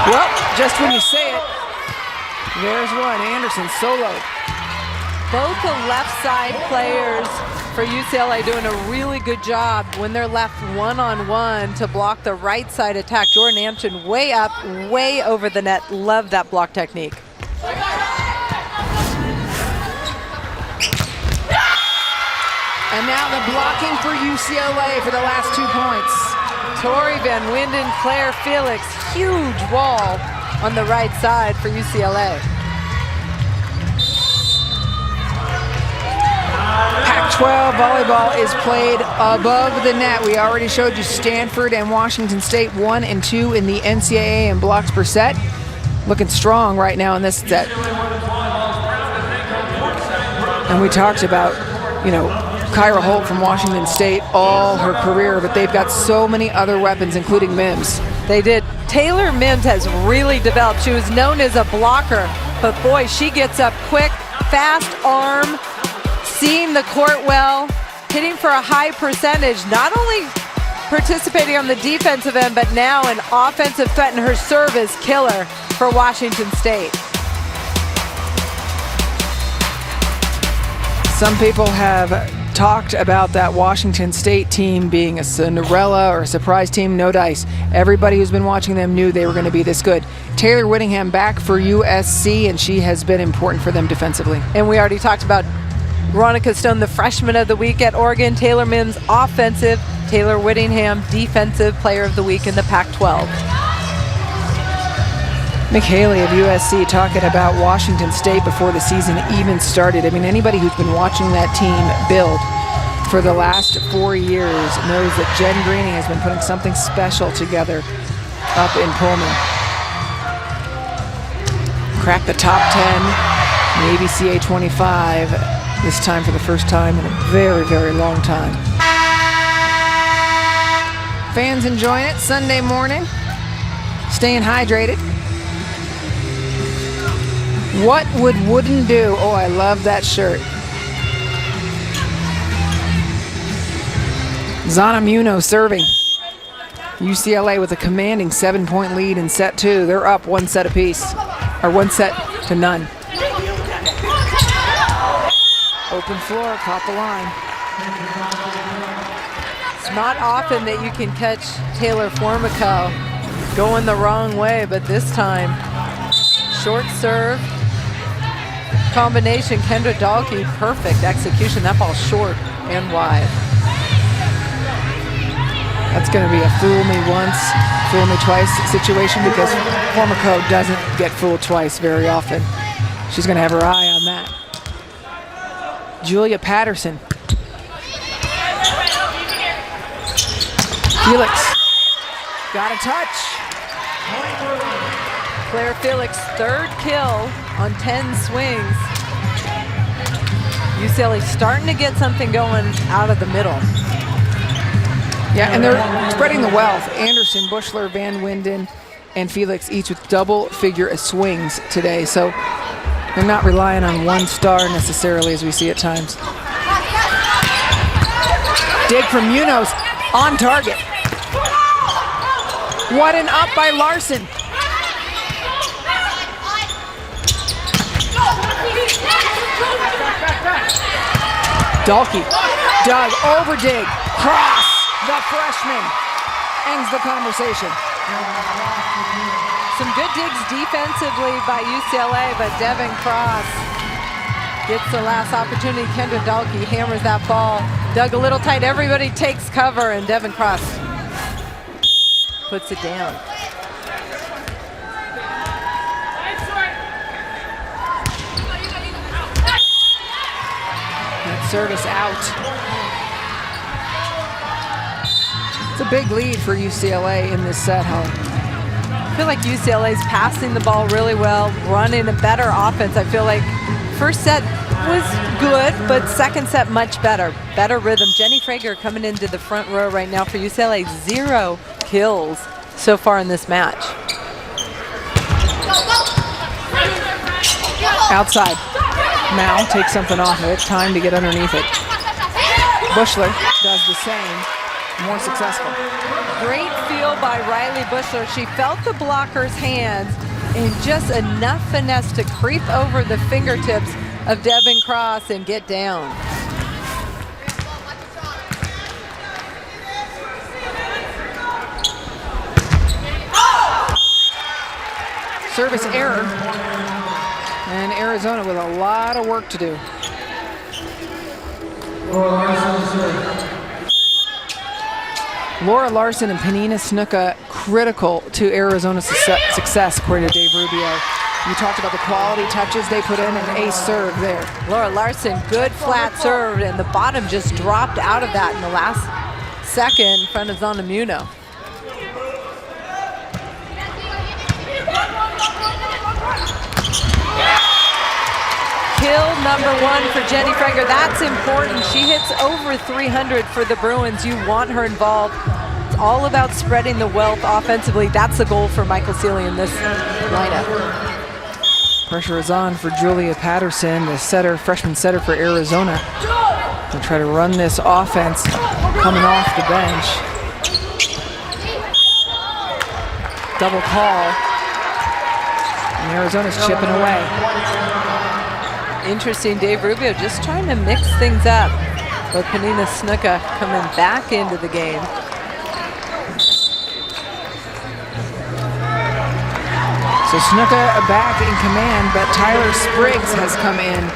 Well, just when you say it, there's one. Anderson solo. Both the left side players for UCLA doing a really good job when they're left one-on-one to block the right side attack. Jordan Anderson way up, way over the net. Love that block technique. And now the blocking for UCLA for the last 2 points. Tori Van Winden, Claire Felix, huge wall on the right side for UCLA. Pac-12 volleyball is played above the net. We already showed you Stanford and Washington State 1 and 2 in the NCAA in blocks per set. Looking strong right now in this set. And we talked about, Kyra Holt from Washington State all her career, but they've got so many other weapons, including Mims. They did. Taylor Mims has really developed. She was known as a blocker, but boy, she gets up quick, fast arm, seeing the court well, hitting for a high percentage, not only participating on the defensive end, but now an offensive threat, and her serve is killer for Washington State. Some people have talked about that Washington State team being a Cinderella or a surprise team. No dice. Everybody who's been watching them knew they were going to be this good. Taylor Whittingham back for USC, and she has been important for them defensively. And we already talked about Veronica Stone, the freshman of the week at Oregon. Taylor Mims, offensive. Taylor Whittingham, defensive player of the week in the Pac-12. Mick Haley of USC talking about Washington State before the season even started. I mean, anybody who's been watching that team build for the last 4 years knows that Jen Greening has been putting something special together up in Pullman. Cracked the top 10 in the ABCA 25, this time for the first time in a very, very long time. Fans enjoying it Sunday morning, staying hydrated. What would Wooden do? Oh, I love that shirt. Zana Muno serving. UCLA with a commanding 7-point lead in set 2. They're up 1 set apiece, or 1 set to none. Open floor, caught the line. It's not often that you can catch Taylor Formico going the wrong way, but this time, short serve. Combination, Kendra Dahlke, perfect execution. That ball's short and wide. That's going to be a fool me once, fool me twice situation, because Formico doesn't get fooled twice very often. She's going to have her eye on that. Julia Patterson. Felix got a touch. Claire Felix, 3rd kill on 10 swings. UCLA starting to get something going out of the middle. Yeah, and they're spreading the wealth. Anderson, Bushler, Van Winden, and Felix each with double-figure swings today. So they're not relying on one star necessarily, as we see at times. Dig from Munoz, on target. What an up by Larson. Dahlke, dug, over dig, cross, the freshman ends the conversation. Some good digs defensively by UCLA, but Devin Cross gets the last opportunity. Kendra Dahlke hammers that ball. Dug a little tight, everybody takes cover, and Devin Cross puts it down. Service out. It's a big lead for UCLA in this set, huh? I feel like UCLA's passing the ball really well, running a better offense. I feel like first set was good, but second set much better. Better rhythm. Jenny Frager coming into the front row right now for UCLA. 0 kills so far in this match. Outside. Mal takes something off of it. Time to get underneath it. Bushler does the same. More successful. Great feel by Riley Bushler. She felt the blocker's hands and just enough finesse to creep over the fingertips of Devin Cross and get down. Service error. And Arizona with a lot of work to do. Laura Larson and Penina Snuka critical to Arizona's success, according to Dave Rubio. You talked about the quality touches they put in, and ace serve there. Laura Larson, good flat serve, and the bottom just dropped out of that in the last second in front of Zonamuno. Kill number 1 for Jenny Frager. That's important. She hits over 300 for the Bruins. You want her involved. It's all about spreading the wealth offensively. That's the goal for Michael Seeley in this lineup. Pressure is on for Julia Patterson, the setter, freshman setter for Arizona. They'll try to run this offense coming off the bench. Double call. And Arizona's chipping away. Interesting, Dave Rubio just trying to mix things up. But Penina Snuka coming back into the game. So Snuka back in command, but Tyler Spriggs has come in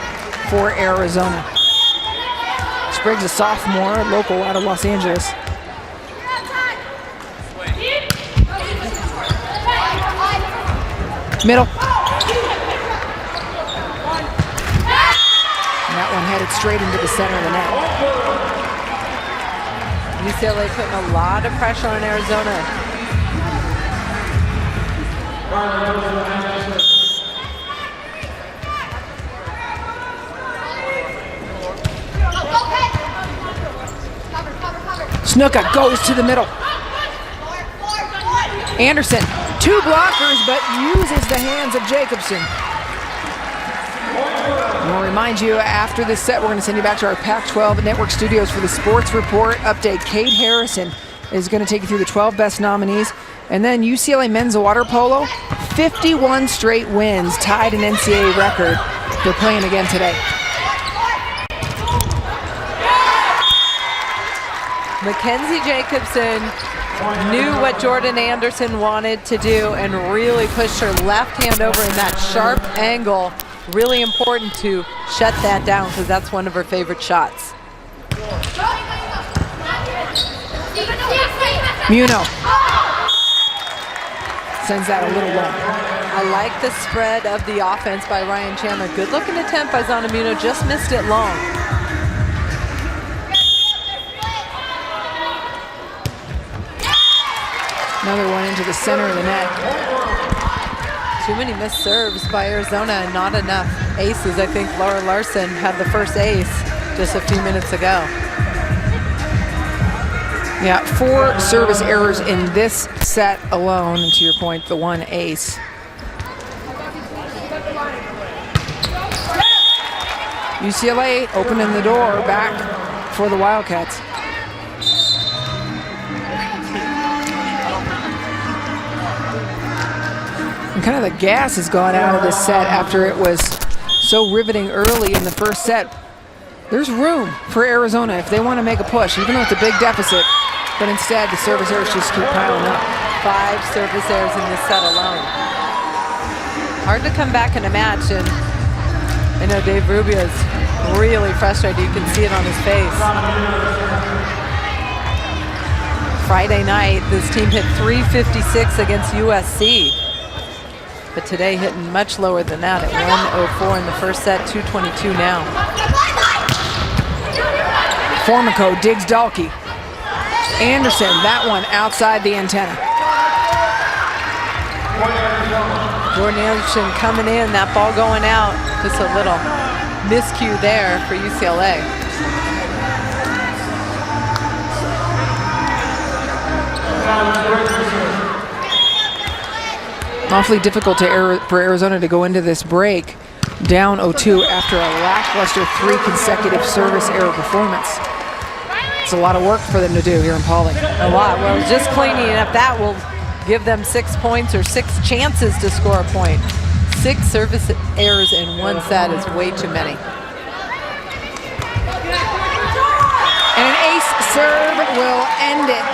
for Arizona. Spriggs, a sophomore, local out of Los Angeles. Middle. And that one headed straight into the center of the net. UCLA putting a lot of pressure on Arizona. Snuka goes to the middle. Anderson, 2 blockers, but uses the hands of Jacobson. And we'll remind you, after this set, we're going to send you back to our Pac-12 Network studios for the Sports Report update. Kate Harrison is going to take you through the 12 best nominees. And then UCLA men's water polo, 51 straight wins, tied an NCAA record. They're playing again today. Mackenzie Jacobson knew what Jordan Anderson wanted to do and really pushed her left hand over in that sharp angle. Really important to shut that down because that's one of her favorite shots. Muno sends that a little low. I like the spread of the offense by Ryan Chandler. Good looking attempt by Zonamuno, just missed it long. Another one into the center of the net. Too many missed serves by Arizona and not enough aces. I think Laura Larson had the first ace just a few minutes ago. Yeah, 4 service errors in this set alone, and to your point, the 1 ace. UCLA opening the door back for the Wildcats. And kind of the gas has gone out of this set after it was so riveting early in the first set. There's room for Arizona if they want to make a push, even though it's a big deficit. But instead, the service errors just keep piling up. 5 service errors in this set alone. Hard to come back in a match, and I know Dave Rubio's really frustrated. You can see it on his face. Friday night, this team hit 356 against USC. But today hitting much lower than that at 104 in the first set, 222 now. Formico digs Dalkey. Anderson, that one outside the antenna. Jordan Anderson coming in, that ball going out. Just a little miscue there for UCLA. Awfully difficult for Arizona to go into this break down 0-2 after a lackluster 3 consecutive service error performance. It's a lot of work for them to do here in Pauley. A lot. Well, just cleaning up that will give them 6 points or 6 chances to score a point. 6 service errors in one set is way too many. And an ace serve will end it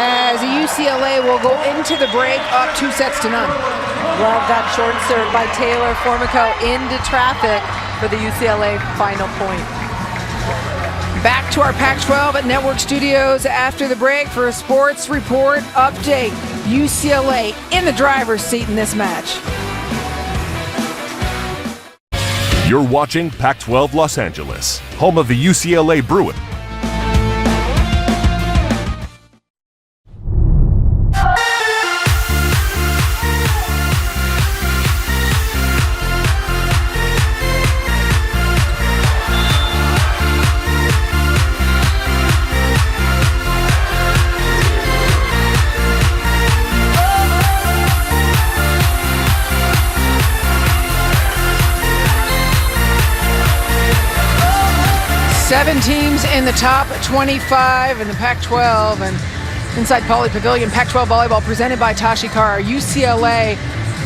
as UCLA will go into the break up 2-0. Love that short serve by Taylor Formico into traffic for the UCLA final point. Back to our Pac-12 Network studios after the break for a sports report update. UCLA in the driver's seat in this match. You're watching Pac-12 Los Angeles, home of the UCLA Bruins. Seven teams in the top 25 in the Pac-12, and inside Pauley Pavilion, Pac-12 volleyball presented by Tashi Carr. UCLA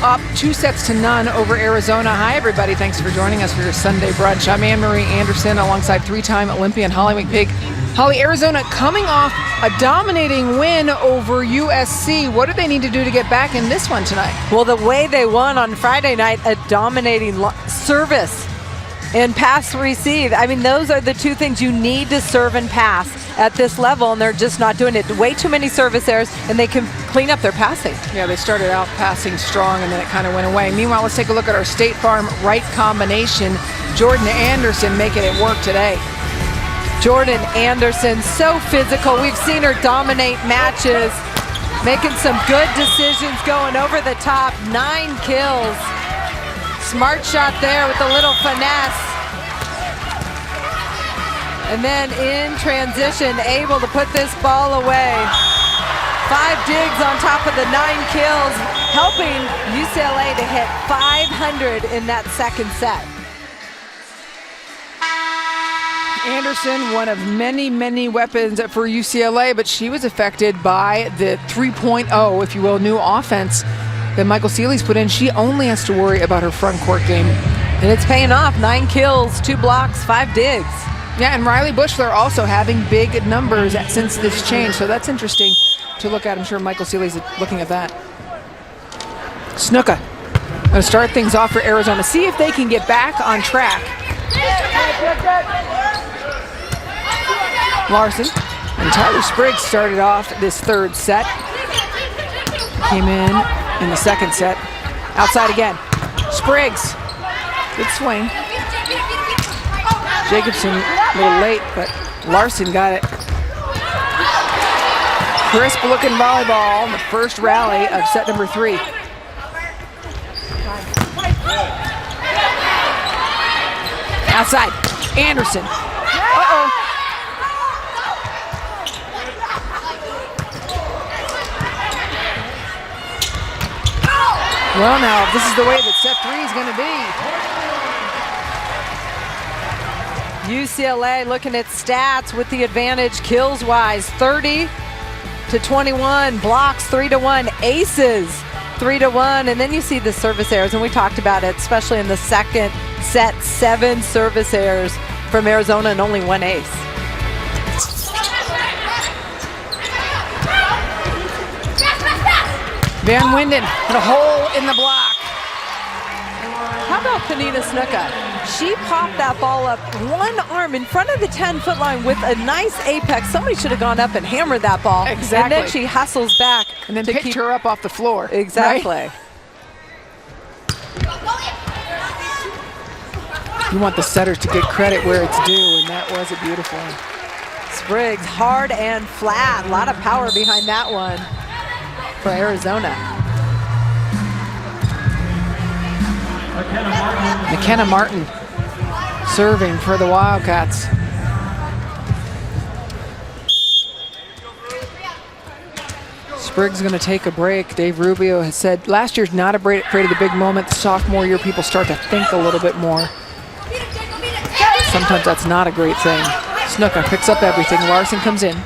up 2-0 over Arizona. Hi, everybody. Thanks for joining us for your Sunday brunch. I'm Anne-Marie Anderson alongside three-time Olympian Holly McPig. Holly, Arizona coming off a dominating win over USC. What do they need to do to get back in this one tonight? Well, the way they won on Friday night, a dominating service and pass receive. I mean, those are the two things you need to serve and pass at this level, and they're just not doing it. Way too many service errors, and they can clean up their passing. Yeah, they started out passing strong, and then it kind of went away. Meanwhile, let's take a look at our State Farm right combination. Jordan Anderson making it work today. Jordan Anderson, so physical. We've seen her dominate matches, making some good decisions, going over the top. 9 kills. Smart shot there with a little finesse. And then in transition, able to put this ball away. 5 digs on top of the 9 kills, helping UCLA to hit 500 in that second set. Anderson, one of many, many weapons for UCLA, but she was affected by the 3.0, if you will, new offense that Michael Seeley's put in. She only has to worry about her front court game. And it's paying off. 9 kills, 2 blocks, 5 digs. Yeah, and Riley Bushler also having big numbers since this change, so that's interesting to look at. I'm sure Michael Seeley's looking at that. Snuka going to start things off for Arizona. See if they can get back on track. Larson and Tyler Spriggs started off this third set. Came in the second set. Outside again. Spriggs. Good swing. Jacobson a little late, but Larson got it. Crisp looking volleyball in the first rally of set number 3. Outside. Anderson. Uh-oh. Well, now, if this is the way that set 3 is going to be. UCLA looking at stats with the advantage kills-wise. 30-21, blocks 3-1, aces 3-1, and then you see the service errors, and we talked about it, especially in the second set, 7 service errors from Arizona and only 1 ace. Van Winden put a hole in the block. How about Panina Snuka? She popped that ball up one arm in front of the 10-foot line with a nice apex. Somebody should have gone up and hammered that ball. Exactly. And then she hustles back. And then picked her up off the floor. Exactly. Right? You want the setters to get credit where it's due, and that was a beautiful one. Spriggs, hard and flat. A lot of power behind that one for Arizona. McKenna Martin serving for the Wildcats. Spriggs going to take a break. Dave Rubio has said last year's not afraid of the big moment. The sophomore year, people start to think a little bit more. Sometimes that's not a great thing. Snuka picks up everything. Larson comes in.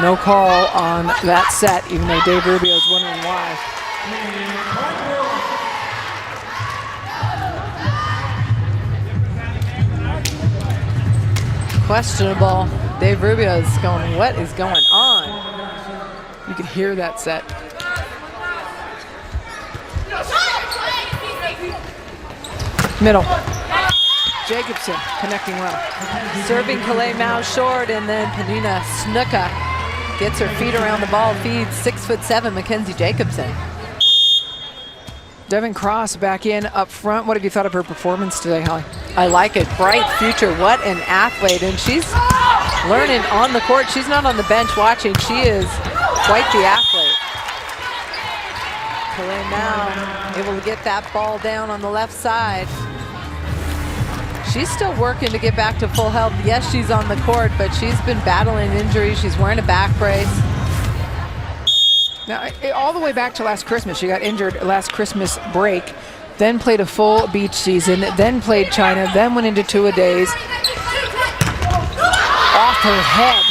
No call on that set, even though Dave Rubio is wondering why. Questionable. Dave Rubio is going, what is going on? You can hear that set. Middle. Jacobson connecting well. Serving Calais Mao short, and then Penina Snuka gets her feet around the ball, feeds 6'7" Mackenzie Jacobson. Devin Cross back in up front. What have you thought of her performance today, Holly? I like it. Bright future. What an athlete. And she's learning on the court. She's not on the bench watching. She is quite the athlete. Calais Mao able to get that ball down on the left side. She's still working to get back to full health. Yes, she's on the court, but she's been battling injuries. She's wearing a back brace. Now, all the way back to last Christmas, she got injured last Christmas break, then played a full beach season, then played China, then went into two-a-days. Off her head.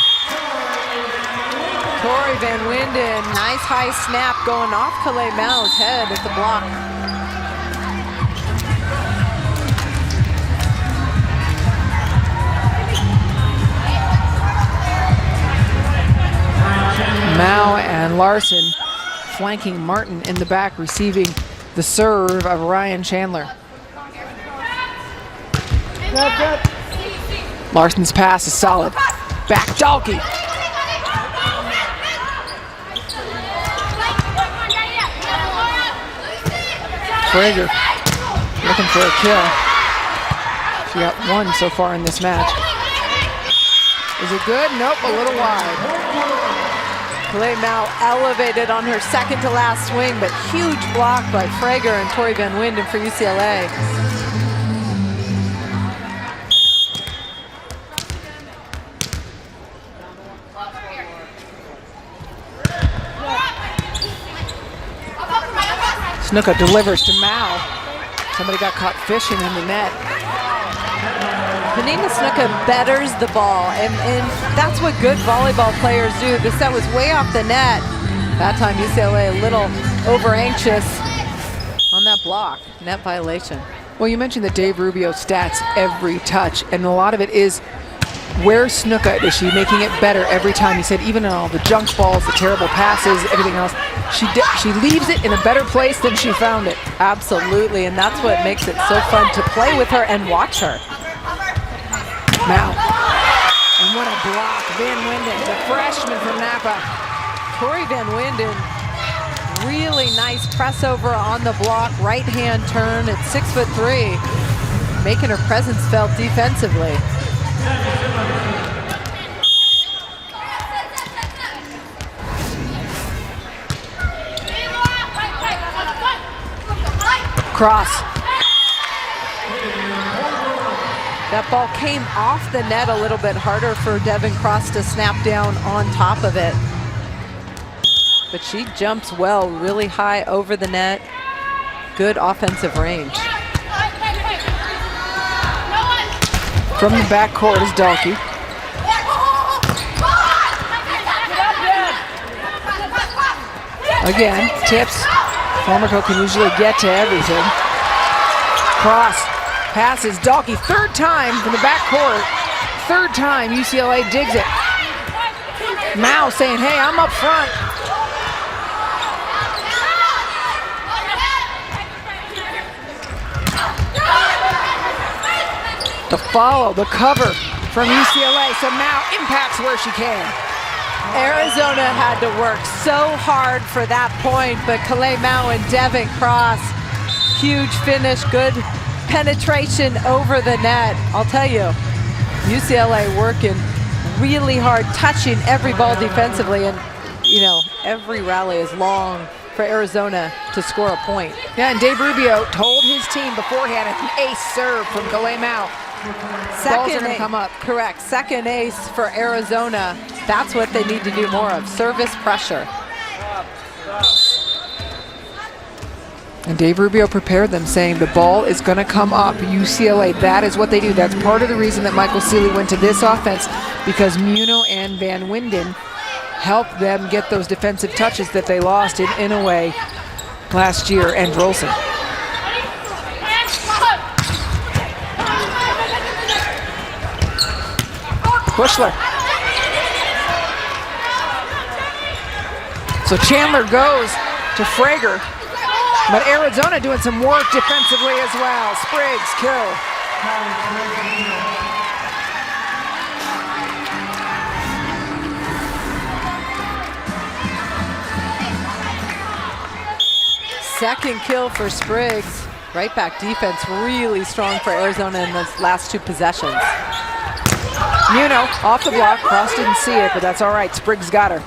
Tori Van Winden, nice high snap going off Calais Mao's head at the block. Mao and Larson flanking Martin in the back, receiving the serve of Ryan Chandler. Larson's pass is solid. Back Dalkey. Frager looking for a kill. She got one so far in this match. Is it good? Nope, a little wide. Calais Mao elevated on her second to last swing, but huge block by Frager and Tori Van Winden for UCLA. Snuka delivers to Mao. Somebody got caught fishing in the net. Penina Snuka betters the ball, and that's what good volleyball players do. The set was way off the net. That time UCLA a little over anxious on that block, net violation. Well, you mentioned the Dave Rubio stats every touch, and a lot of it is where Snuka is she making it better every time. He said even in all the junk balls, the terrible passes, everything else, she leaves it in a better place than she found it. Absolutely, and that's what makes it so fun to play with her and watch her. Mao. And what a block. Van Winden, the freshman from Napa. Tori Van Winden, really nice press over on the block, right hand turn at 6'3", making her presence felt defensively. Cross. That ball came off the net a little bit, harder for Devin Cross to snap down on top of it. But she jumps well, really high over the net. Good offensive range. From the backcourt is Dalkey. Again, tips. Formico can usually get to everything. Cross. Passes Dalkey, third time from the backcourt. Third time UCLA digs it. Mao saying, hey, I'm up front. The follow, the cover from UCLA. So Mao impacts where she can. Arizona had to work so hard for that point, but Calais Mao and Devin Cross, huge finish, good penetration over the net. I'll tell you, UCLA working really hard, touching every ball defensively, and you know, every rally is long for Arizona to score a point. Yeah, and Dave Rubio told his team beforehand it's an ace serve from Calais Mao. Balls are gonna come up. Correct, second ace for Arizona. That's what they need to do more of, service pressure. And Dave Rubio prepared them, saying the ball is going to come up. UCLA, that is what they do. That's part of the reason that Michael Seeley went to this offense, because Muno and Van Winden helped them get those defensive touches that they lost in Inouye last year, and Rolson. Bushler. So Chandler goes to Frager. But Arizona doing some work defensively as well. Spriggs, kill. Second kill for Spriggs. Right back defense really strong for Arizona in those last 2 possessions. Muno off the block. Cross didn't see it, but that's all right. Spriggs got her.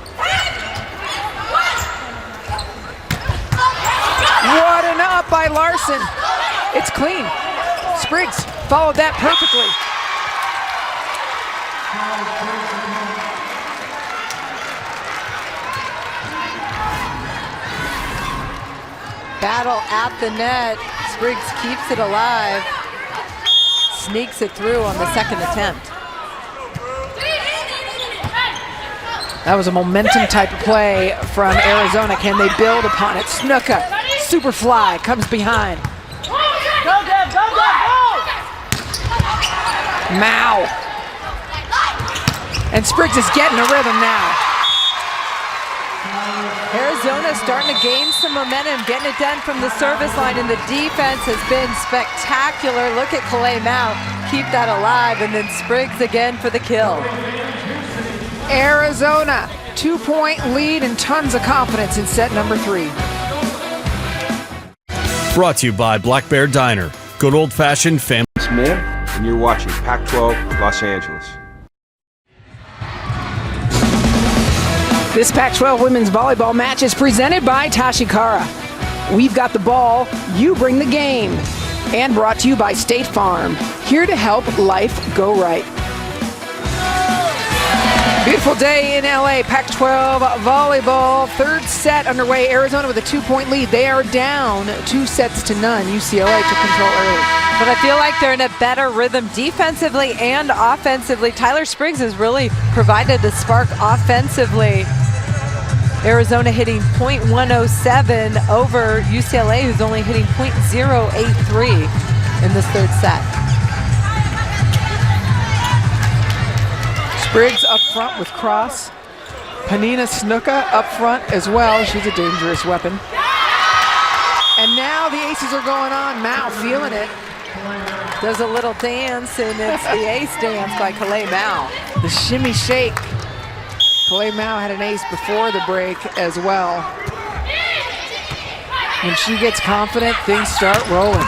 What an up by Larson. It's clean. Spriggs followed that perfectly. Battle at the net. Spriggs keeps it alive. Sneaks it through on the second attempt. That was a momentum type of play from Arizona. Can they build upon it? Snuka, super fly, comes behind. Mao. And Spriggs is getting a rhythm now. Arizona starting to gain some momentum, getting it done from the service line, and the defense has been spectacular. Look at Kalei Mao, keep that alive, and then Spriggs again for the kill. Arizona, 2-point lead and tons of confidence in set number 3. Brought to you by Black Bear Diner. Good old-fashioned family. Smith, and you're watching Pac-12 Los Angeles. This Pac-12 women's volleyball match is presented by Tashikara. We've got the ball, you bring the game. And brought to you by State Farm, here to help life go right. Beautiful day in LA, Pac-12 volleyball, 3rd set underway. Arizona with a 2-point lead. They are down 2-0. UCLA took control early. But I feel like they're in a better rhythm defensively and offensively. Tyler Spriggs has really provided the spark offensively. Arizona hitting .107 over UCLA, who's only hitting .083 in this 3rd set. Spriggs up front with cross. Panina Snuka up front as well. She's a dangerous weapon. And now the aces are going on. Mao feeling it. Does a little dance, and it's the ace dance by Kalei Mao. The shimmy shake. Kalei Mao had an ace before the break as well. When she gets confident, things start rolling.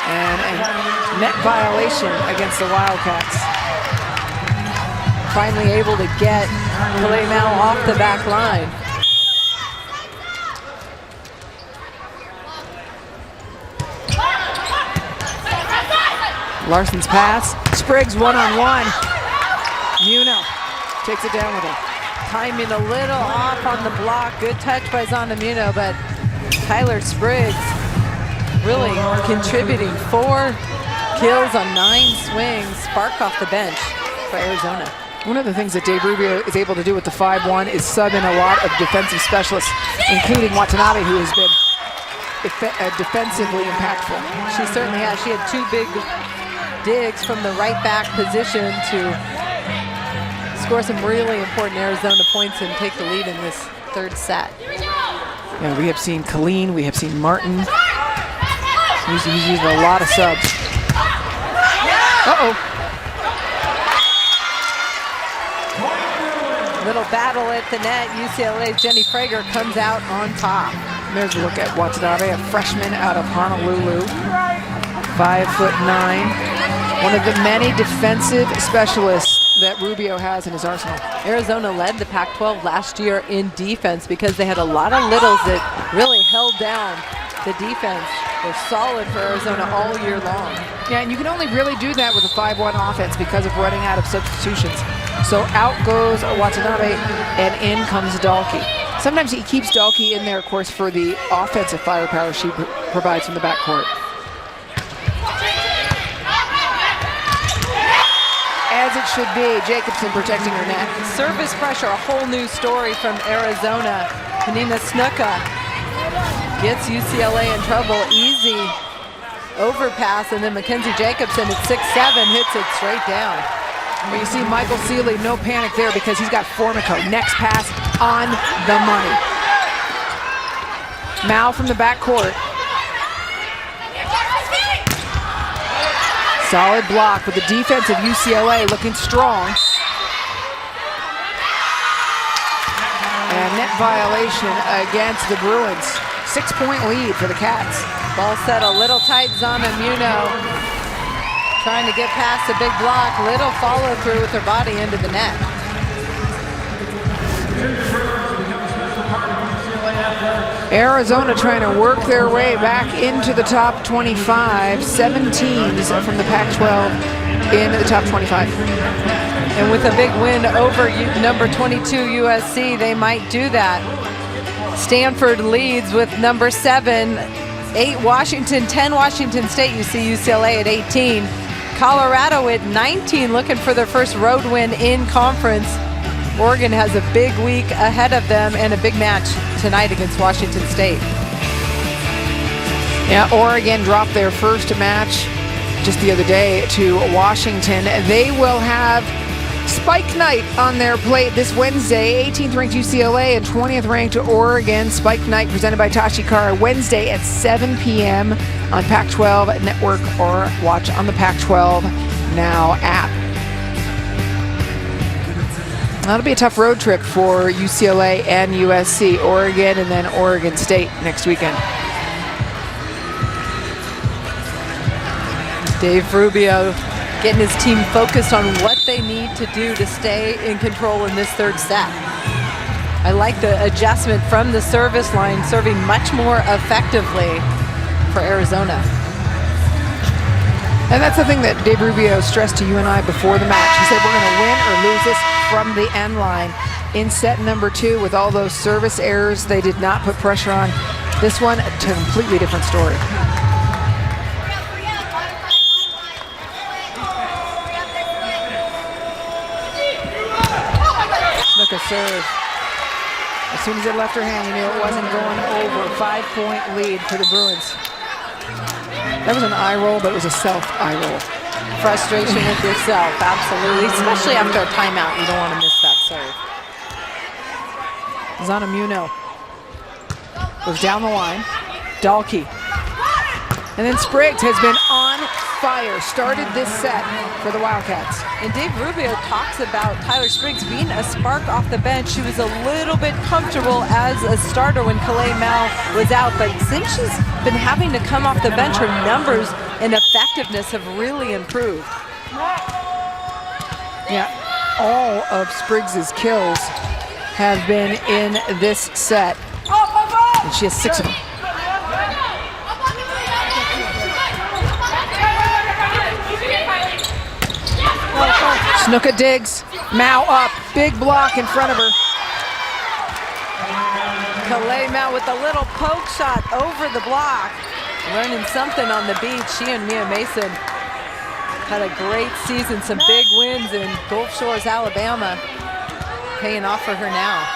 And net violation against the Wildcats. Finally able to get Kalei Mao off the back line. Larson's pass. Spriggs one-on-one. Muno takes it down with her. Timing a little off on the block. Good touch by Zana Muno, but Tyler Spriggs really contributing. 4 kills on 9 swings. Spark off the bench for Arizona. One of the things that Dave Rubio is able to do with the 5-1 is sub in a lot of defensive specialists, including Watanabe, who has been defensively impactful. She certainly has. She had 2 big digs from the right back position to score some really important Arizona points and take the lead in this 3rd set. Yeah, we have seen Colleen, we have seen Martin. He's using a lot of subs. Uh-oh. Little battle at the net. UCLA's Jenny Frager comes out on top. There's a look at Watanabe, a freshman out of Honolulu. 5'9". One of the many defensive specialists that Rubio has in his arsenal. Arizona led the Pac-12 last year in defense because they had a lot of littles that really held down the defense. They're solid for Arizona all year long. Yeah, and you can only really do that with a 5-1 offense because of running out of substitutions. So out goes Watanabe, and in comes Dahlke. Sometimes he keeps Dahlke in there, of course, for the offensive firepower she provides from the backcourt. As it should be, Jacobson protecting her net. Service pressure, a whole new story from Arizona. Panina Snuka gets UCLA in trouble. Easy overpass, and then Mackenzie Jacobson at 6'7" hits it straight down. Well, you see Michael Seeley, no panic there because he's got Formico. Next pass on the money. Mal from the backcourt. Solid block, but the defense of UCLA looking strong. And net violation against the Bruins. 6-point lead for the Cats. Ball set a little tight. Zana Muno trying to get past a big block. Little follow through with her body into the net. Arizona trying to work their way back into the top 25. 7 teams from the Pac-12 in the top 25. And with a big win over number 22 USC, they might do that. Stanford leads with number 7, 8 Washington, 10 Washington State. You see UCLA at 18. Colorado at 19, looking for their first road win in conference. Oregon has a big week ahead of them and a big match tonight against Washington State. Yeah, Oregon dropped their first match just the other day to Washington. They will have Spike Night on their plate this Wednesday. 18th ranked UCLA and 20th ranked Oregon. Spike Night presented by Tashi Kara Wednesday at 7 p.m. on Pac-12 Network or watch on the Pac-12 Now app. That'll be a tough road trip for UCLA and USC, Oregon, and then Oregon State next weekend. Dave Rubio getting his team focused on what they need to do to stay in control in this third set. I like the adjustment from the service line, serving much more effectively for Arizona. And that's the thing that Dave Rubio stressed to you and I before the match. He said we're going to win or lose this from the end line. In set number 2, with all those service errors, they did not put pressure on. This one, a completely different story. Look at serve. As soon as it left her hand, you knew it wasn't going over. 5-point lead for the Bruins. That was an eye roll, but it was a self-eye roll. Frustration with yourself, absolutely. Especially after a timeout, you don't want to miss that serve. Zana Muno goes down the line. Dahlke. And then Spriggs has been on fire. Started this set for the Wildcats. And Dave Rubio talks about Tyler Spriggs being a spark off the bench. She was a little bit comfortable as a starter when Kalei Mal was out, but since she's been having to come off the bench, her numbers and effectiveness have really improved. Yeah, all of Spriggs's kills have been in this set, and she has 6 of them. Snuka digs, Mao up, big block in front of her. Kalei Mal with a little poke shot over the block. Learning something on the beach. She and Mia Mason had a great season, some big wins in Gulf Shores, Alabama. Paying off for her now.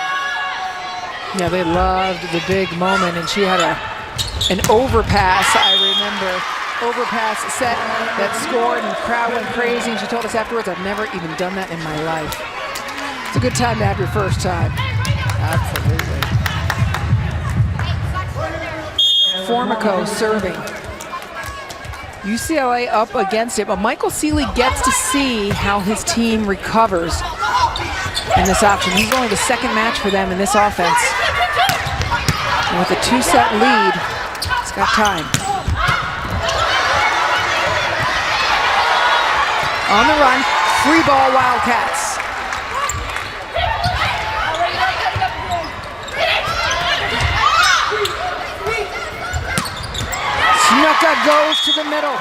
Yeah, they loved the big moment, and she had an overpass, I remember. Overpass set that scored and the crowd went crazy, and she told us afterwards, I've never even done that in my life. It's a good time to have your first time. Absolutely. Formico serving. UCLA up against it, but Michael Seeley gets to see how his team recovers in this option. This is only the second match for them in this offense. And with a 2-set lead, it's got time. On the run, free ball Wildcats. Snuka goes to the middle.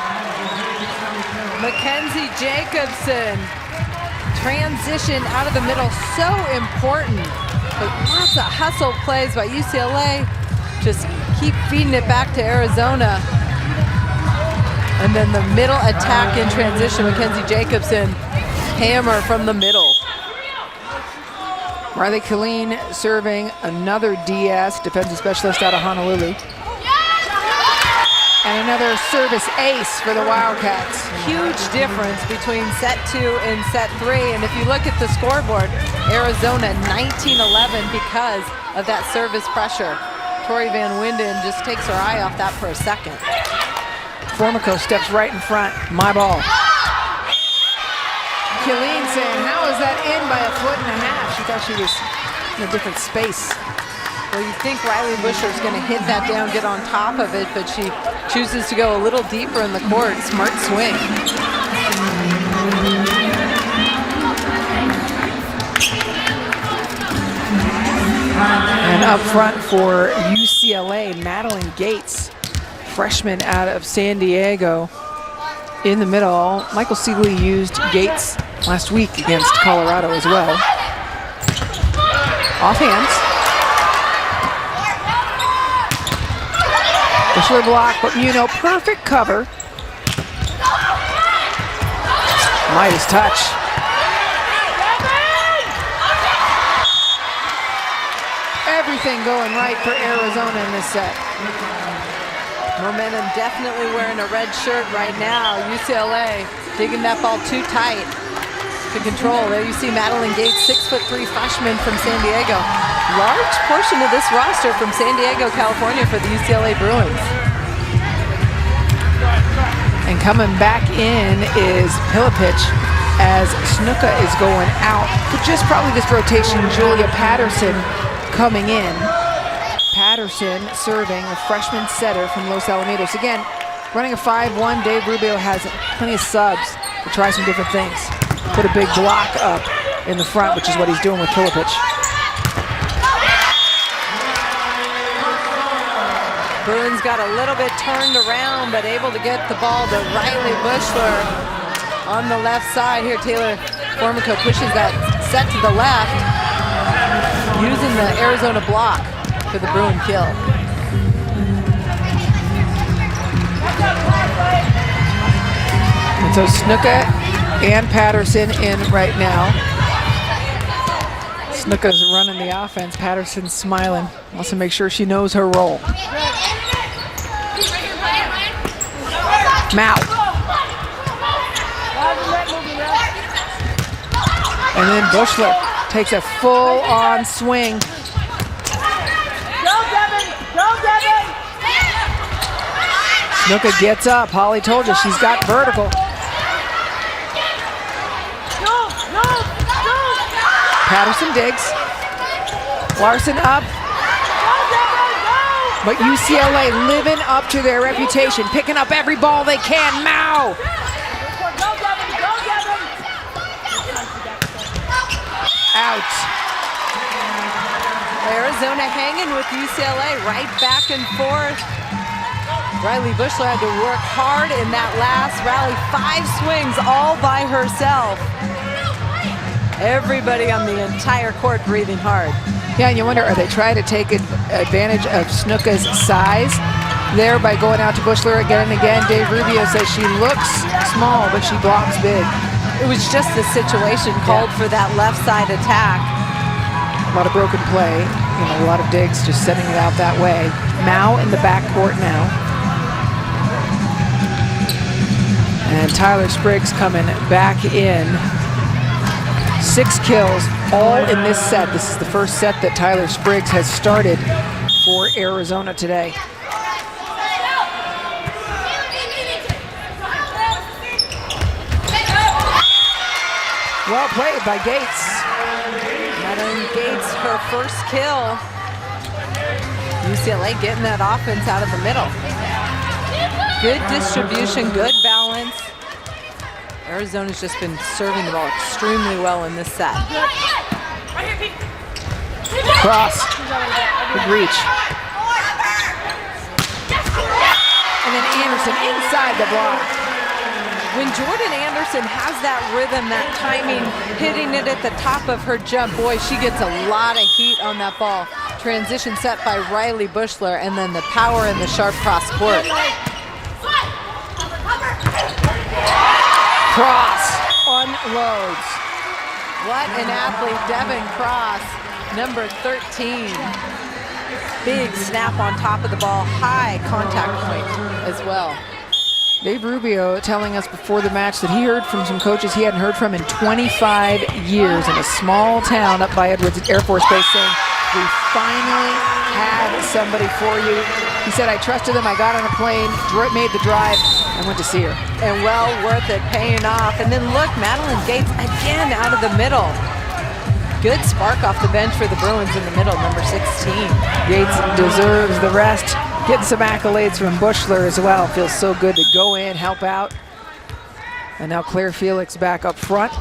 Mackenzie Jacobson, transition out of the middle, so important. But lots of hustle plays by UCLA. Just keep feeding it back to Arizona. And then the middle attack in transition, Mackenzie Jacobson, hammer from the middle. Riley Killeen serving another DS, defensive specialist out of Honolulu. And another service ace for the Wildcats. Huge difference between set 2 and set 3. And if you look at the scoreboard, Arizona 19-11 because of that service pressure. Tori Van Winden just takes her eye off that for a second. Formico steps right in front. My ball. Killeen saying, how is that in by 1.5 feet? She thought she was in a different space. Well, you think Riley Bushler's going to hit that down, get on top of it, but she chooses to go a little deeper in the court. Smart swing. And up front for UCLA, Madeline Gates, freshman out of San Diego. In the middle, Michael Siegley used Gates last week against Colorado as well. Off hands. Bushler block, but Muno, perfect cover. Midas touch. Everything going right for Arizona in this set. Momentum definitely wearing a red shirt right now. UCLA digging that ball too tight to control. There you see Madeline Gates, 6'3" freshman from San Diego. Large portion of this roster from San Diego, California for the UCLA Bruins. And coming back in is Pilipich as Snuka is going out. But just probably this rotation, Julia Patterson coming in. Patterson serving, a freshman setter from Los Alamitos. Again, running a 5-1, Dave Rubio has plenty of subs to try some different things. Put a big block up in the front, which is what he's doing with Pilipich. Bruins got a little bit turned around, but able to get the ball to Riley Bushler on the left side. Here, Taylor Formico pushes that set to the left, using the Arizona block for the Bruin kill. And so Snuka and Patterson in right now. Snuka's running the offense. Patterson's smiling. Wants to make sure she knows her role. Mao. And then Bushler takes a full-on swing. Snuka gets up. Holly told you she's got vertical. Patterson digs. Larson up. But UCLA living up to their reputation, picking up every ball they can. Mao. Out. Arizona hanging with UCLA, right back and forth. Riley Bushler had to work hard in that last rally. 5 swings all by herself. Everybody on the entire court breathing hard. Yeah, and you wonder, are they trying to take advantage of Snuka's size there by going out to Bushler again and again? Dave Rubio says she looks small, but she blocks big. It was just the situation called for that left side attack. A lot of broken play, a lot of digs, just sending it out that way. Mao in the backcourt now. And Tyler Spriggs coming back in. 6 kills, all in this set. This is the first set that Tyler Spriggs has started for Arizona today. Well played by Gates. Madeline Gates, her first kill. UCLA getting that offense out of the middle. Good distribution, good balance. Arizona's just been serving the ball extremely well in this set. Cross. Good reach. And then Anderson inside the block. When Jordan Anderson has that rhythm, that timing, hitting it at the top of her jump, boy, she gets a lot of heat on that ball. Transition set by Riley Bushler, and then the power and the sharp cross court. Cross unloads. What an athlete, Devin Cross, number 13. Big snap on top of the ball, high contact point as well. Dave Rubio telling us before the match that he heard from some coaches he hadn't heard from in 25 years in a small town up by Edwards Air Force Base, saying We finally have somebody for you. He said, I trusted them. I got on a plane, made the drive, and went to see her. And well worth it, paying off. And then look, Madeline Gates again out of the middle. Good spark off the bench for the Bruins in the middle, number 16. Gates deserves the rest. Getting some accolades from Bushler as well. Feels so good to go in, help out. And now Claire Felix back up front.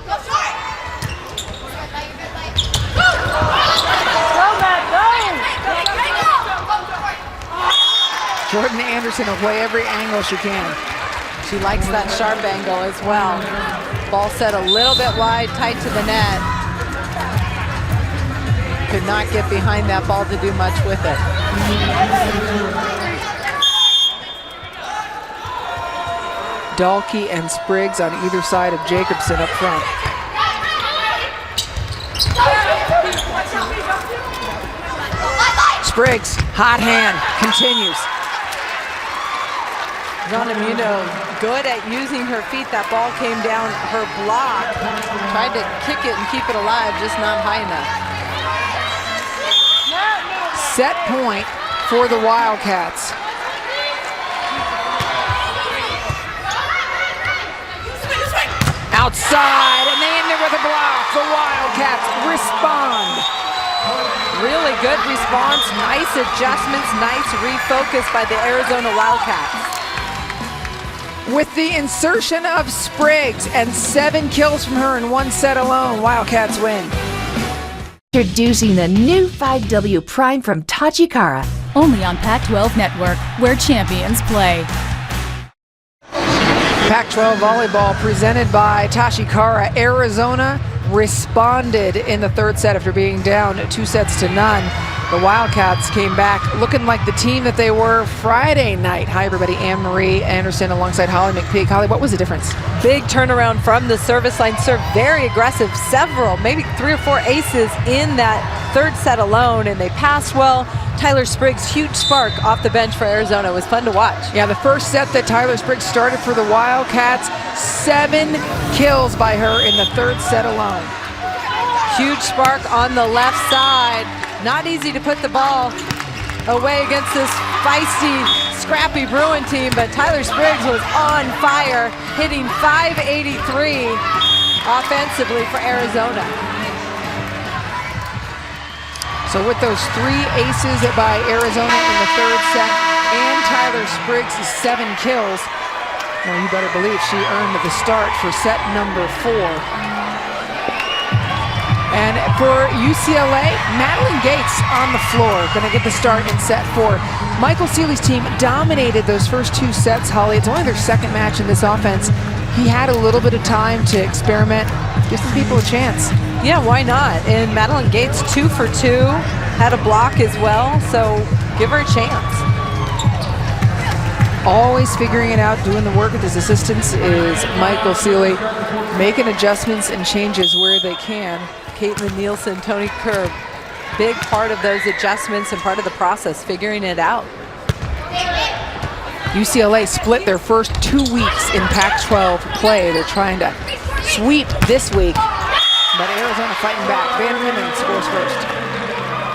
Jordan Anderson will play every angle she can. She likes that sharp angle as well. Ball set a little bit wide, tight to the net. Could not get behind that ball to do much with it. Dahlke and Spriggs on either side of Jacobson up front. Spriggs, hot hand, continues. Zonamuno good at using her feet. That ball came down her block. Tried to kick it and keep it alive, just not high enough. Set point for the Wildcats. Outside, and they end it with a block. The Wildcats respond. Really good response, nice adjustments, nice refocus by the Arizona Wildcats. With the insertion of Spriggs and 7 kills from her in one set alone, Wildcats win. Introducing the new 5W Prime from Tachikara. Only on Pac-12 Network, where champions play. Pac-12 volleyball presented by Tachikara. Arizona responded in the third set after being down 2-0. The Wildcats came back looking like the team that they were Friday night. Hi, everybody. Anne-Marie Anderson alongside Holly McPeak. Holly, what was the difference? Big turnaround from the service line. Served very aggressive. Several, maybe 3 or 4 aces in that third set alone, and they passed well. Tyler Spriggs, huge spark off the bench for Arizona. It was fun to watch. Yeah, the first set that Tyler Spriggs started for the Wildcats, 7 kills by her in the third set alone. Huge spark on the left side. Not easy to put the ball away against this feisty, scrappy Bruin team, but Tyler Spriggs was on fire, hitting .583 offensively for Arizona. So with those 3 aces by Arizona in the third set and Tyler Spriggs' 7 kills, well, you better believe she earned the start for set number 4. And for UCLA, Madeline Gates on the floor, going to get the start in set 4. Michael Seeley's team dominated those first 2 sets, Holly. It's only their second match in this offense. He had a little bit of time to experiment, give some people a chance. Yeah, why not? And Madeline Gates, 2 for 2, had a block as well, so give her a chance. Always figuring it out, doing the work with his assistants is Michael Seeley, making adjustments and changes where they can. Caitlin Nielsen, Tony Kerr, big part of those adjustments and part of the process, figuring it out. UCLA split their first 2 weeks in Pac-12 play. They're trying to sweep this week, but Arizona fighting back. Van Winden scores first.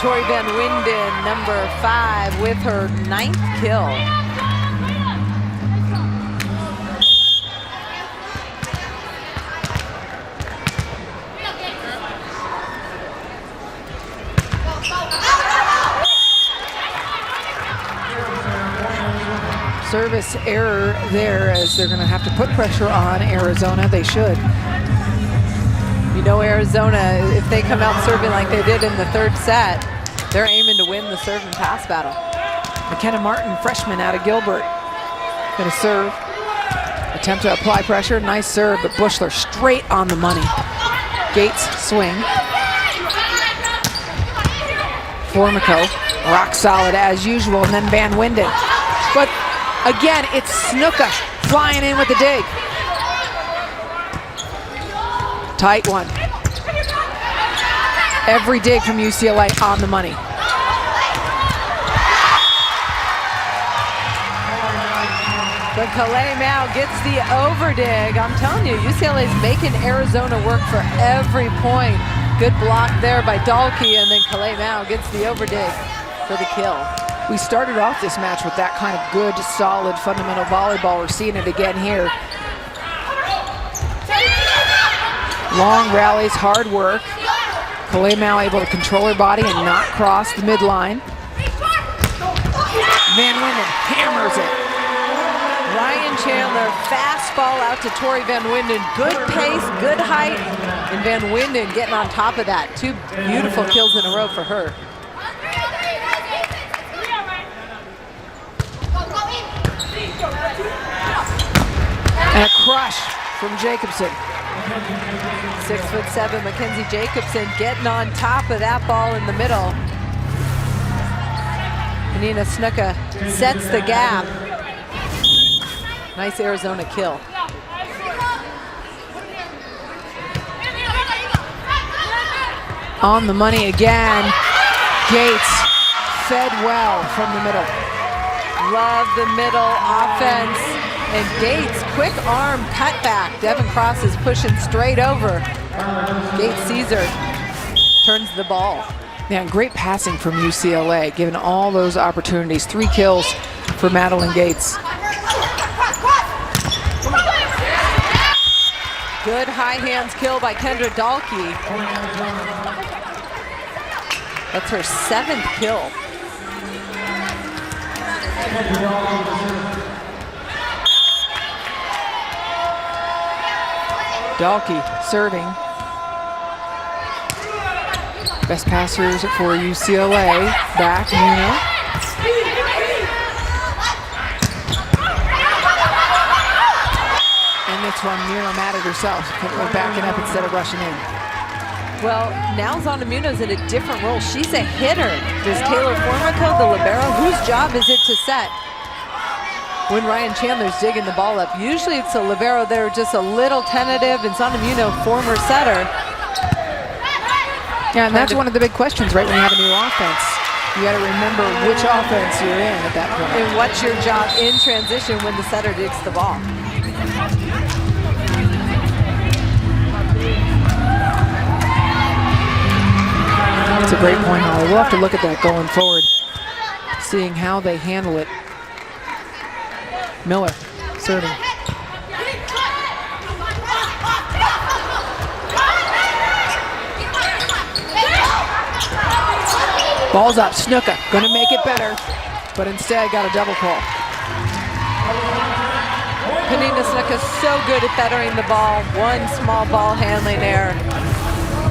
Tori Van Winden, number 5, with her 9th kill. Service error there as they're going to have to put pressure on Arizona. They should. You know, Arizona, if they come out serving like they did in the third set, they're aiming to win the serve and pass battle. McKenna Martin, freshman out of Gilbert, going to serve. Attempt to apply pressure. Nice serve, but Bushler straight on the money. Gates swing. Formico, rock solid as usual, and then Van Winden. But again, it's Snuka flying in with the dig. Tight one. Every dig from UCLA on the money. But Calais Mao gets the over dig. I'm telling you, UCLA is making Arizona work for every point. Good block there by Dalkey, and then Calais Mao gets the overdig for the kill. We started off this match with that kind of good, solid, fundamental volleyball. We're seeing it again here. Long rallies, hard work. Calais Mao able to control her body and not cross the midline. Van Winden hammers it. Ryan Chandler, fastball out to Tori Van Winden. Good pace, good height, and Van Winden getting on top of that. 2 beautiful kills in a row for her. And a crush from Jacobson. 6'7" Mackenzie Jacobson getting on top of that ball in the middle. Nina Snuka sets the gap. Nice Arizona kill. On the money again. Gates fed well from the middle. Love the middle offense. And Gates, quick arm cutback. Devin Cross is pushing straight over. Gates sees her, turns the ball. Yeah, great passing from UCLA, given all those opportunities. 3 kills for Madeline Gates. Good high hands kill by Kendra Dalkey. That's her 7th kill. Dalkey serving. Best passers for UCLA. Back, Muno. And this one, Muno mad at herself. Backing up instead of rushing in. Well, now Zonamuno's in a different role. She's a hitter. Does Taylor Formico, the libero, whose job is it to set? When Ryan Chandler's digging the ball up. Usually it's a libero there just a little tentative, and Zonamuno, former setter. Yeah, and that's one of the big questions, right, when you have a new offense. You got to remember which offense you're in at that point. And what's your job in transition when the setter digs the ball? That's a great point, Holly. We'll have to look at that going forward, seeing how they handle it. Miller serving. Ball's up, Snuka, gonna make it better, but instead got a double call. Penina Snuka so good at bettering the ball. One small ball handling error.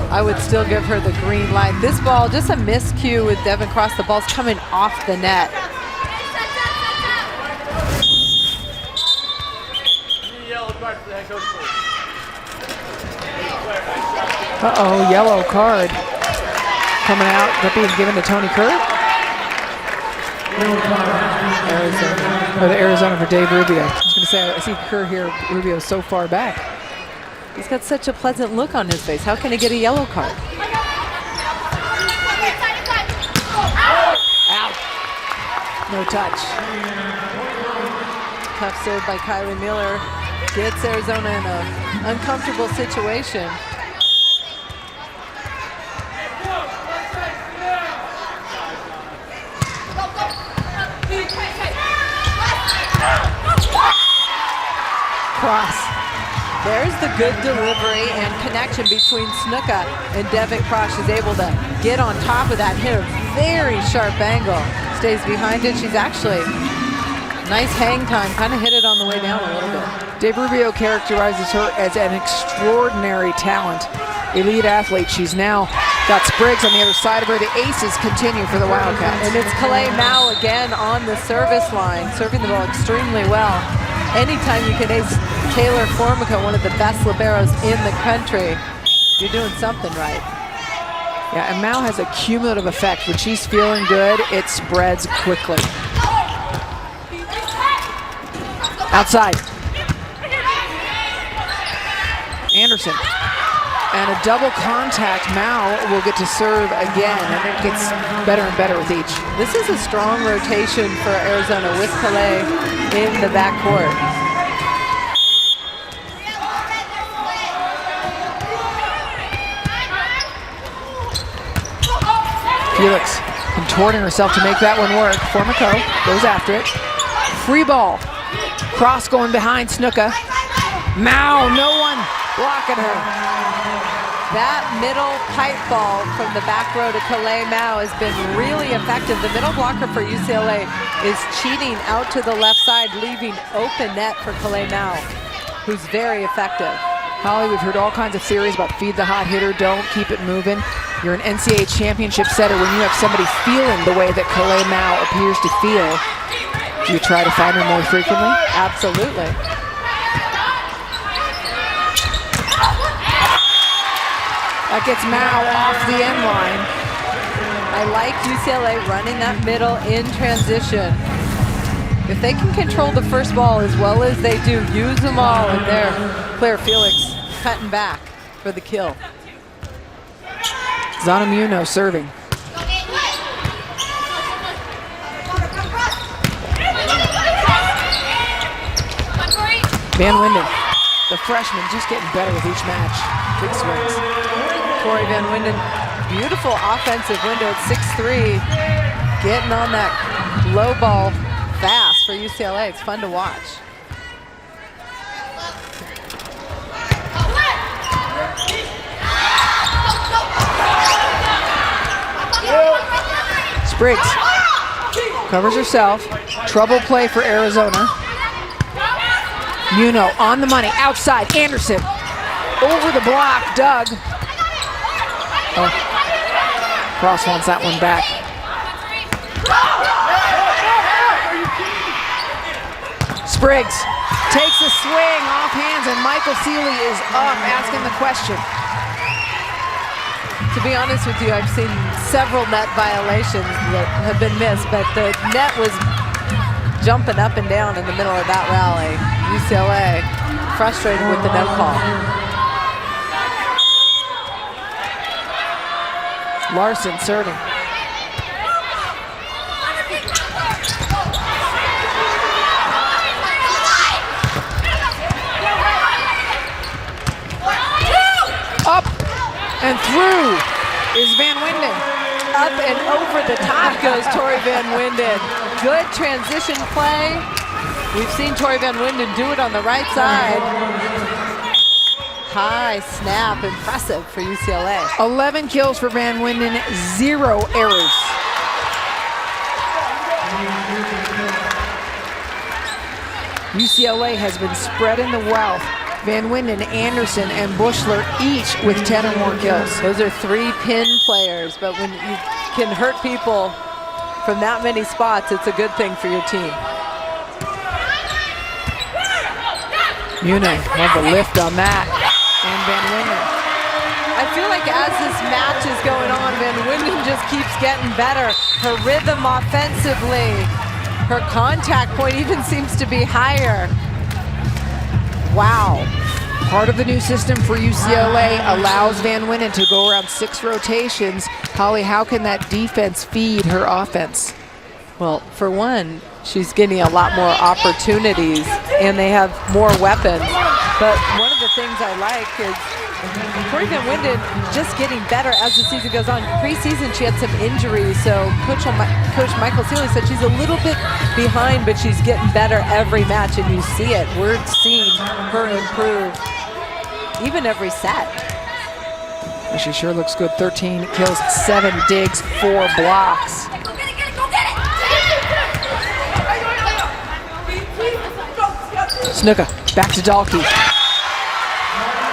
I would still give her the green light. This ball, just a miscue with Devin Cross. The ball's coming off the net. Uh-oh, yellow card coming out. That being given to Tony Kerr. Arizona. Or the Arizona for Dave Rubio. I was going to say, I see Kerr here. Rubio so far back. He's got such a pleasant look on his face. How can he get a yellow card? Out. No touch. Tough serve by Kylie Miller. Gets Arizona in an uncomfortable situation. Cross. There's the good delivery and connection between Snuka and Devin Cross. She's able to get on top of that, hit a very sharp angle. Stays behind it. She's actually nice hang time, kind of hit it on the way down a little bit. Dave Rubio characterizes her as an extraordinary talent, elite athlete. She's now got Spriggs on the other side of her. The aces continue for the Wildcats. And it's Calais Mao again on the service line, serving the ball extremely well. Anytime you can ace Taylor Formica, one of the best liberos in the country, you're doing something right. Yeah, and Mao has a cumulative effect. When she's feeling good, it spreads quickly. Outside. Anderson. And a double contact. Mao will get to serve again, and it gets better and better with each. This is a strong rotation for Arizona with Calais in the backcourt. Felix contorting herself to make that one work. Formico goes after it. Free ball. Cross going behind Snuka. Mao, no one blocking her. That middle pipe ball from the back row to Calais Mao has been really effective. The middle blocker for UCLA is cheating out to the left side, leaving open net for Calais Mao, who's very effective. Holly, we've heard all kinds of theories about feed the hot hitter, don't keep it moving. You're an NCAA championship setter. When you have somebody feeling the way that Calais Mao appears to feel, do you try to find her more frequently? Absolutely. That gets Mao off the end line. I like UCLA running that middle in transition. If they can control the first ball as well as they do, use them all, and there, Claire Felix cutting back for the kill. Zanamuno serving. Van Winden, the freshman, just getting better with each match. Big swings. Tori Van Winden, beautiful offensive window at 6'3", getting on that low ball fast for UCLA. It's fun to watch. Spriggs covers herself. Trouble play for Arizona. Muno on the money, outside, Anderson. Over the block, Doug. Oh, Cross wants that one back. Spriggs takes a swing off hands, and Michael Seeley is up asking the question. To be honest with you, I've seen several net violations that have been missed, but the net was jumping up and down in the middle of that rally. UCLA frustrated with the no call. Larson serving. Up and through is Van Winden. Up and over the top goes Tori Van Winden. Good transition play. We've seen Tori Van Winden do it on the right side. High snap, impressive for UCLA. 11 kills for Van Winden, 0 errors. UCLA has been spreading the wealth. Van Winden, Anderson, and Bushler each with 10 or more kills. Those are 3 pin players, but when you can hurt people from that many spots, it's a good thing for your team. Muno had the lift on that, and Van Winden. I feel like as this match is going on, Van Winden just keeps getting better. Her rhythm offensively, her contact point even seems to be higher. Wow. Part of the new system for UCLA allows Van Winden to go around 6 rotations. Holly, how can that defense feed her offense? Well, for one, she's getting a lot more opportunities and they have more weapons. But one of the things I like is Tori Van Winden just getting better as the season goes on. Preseason, she had some injuries, so Coach Michael Seeley said she's a little bit behind, but she's getting better every match, and you see it. We're seeing her improve even every set. And she sure looks good. 13 kills, 7 digs, 4 blocks. Snuka back to Dahlke.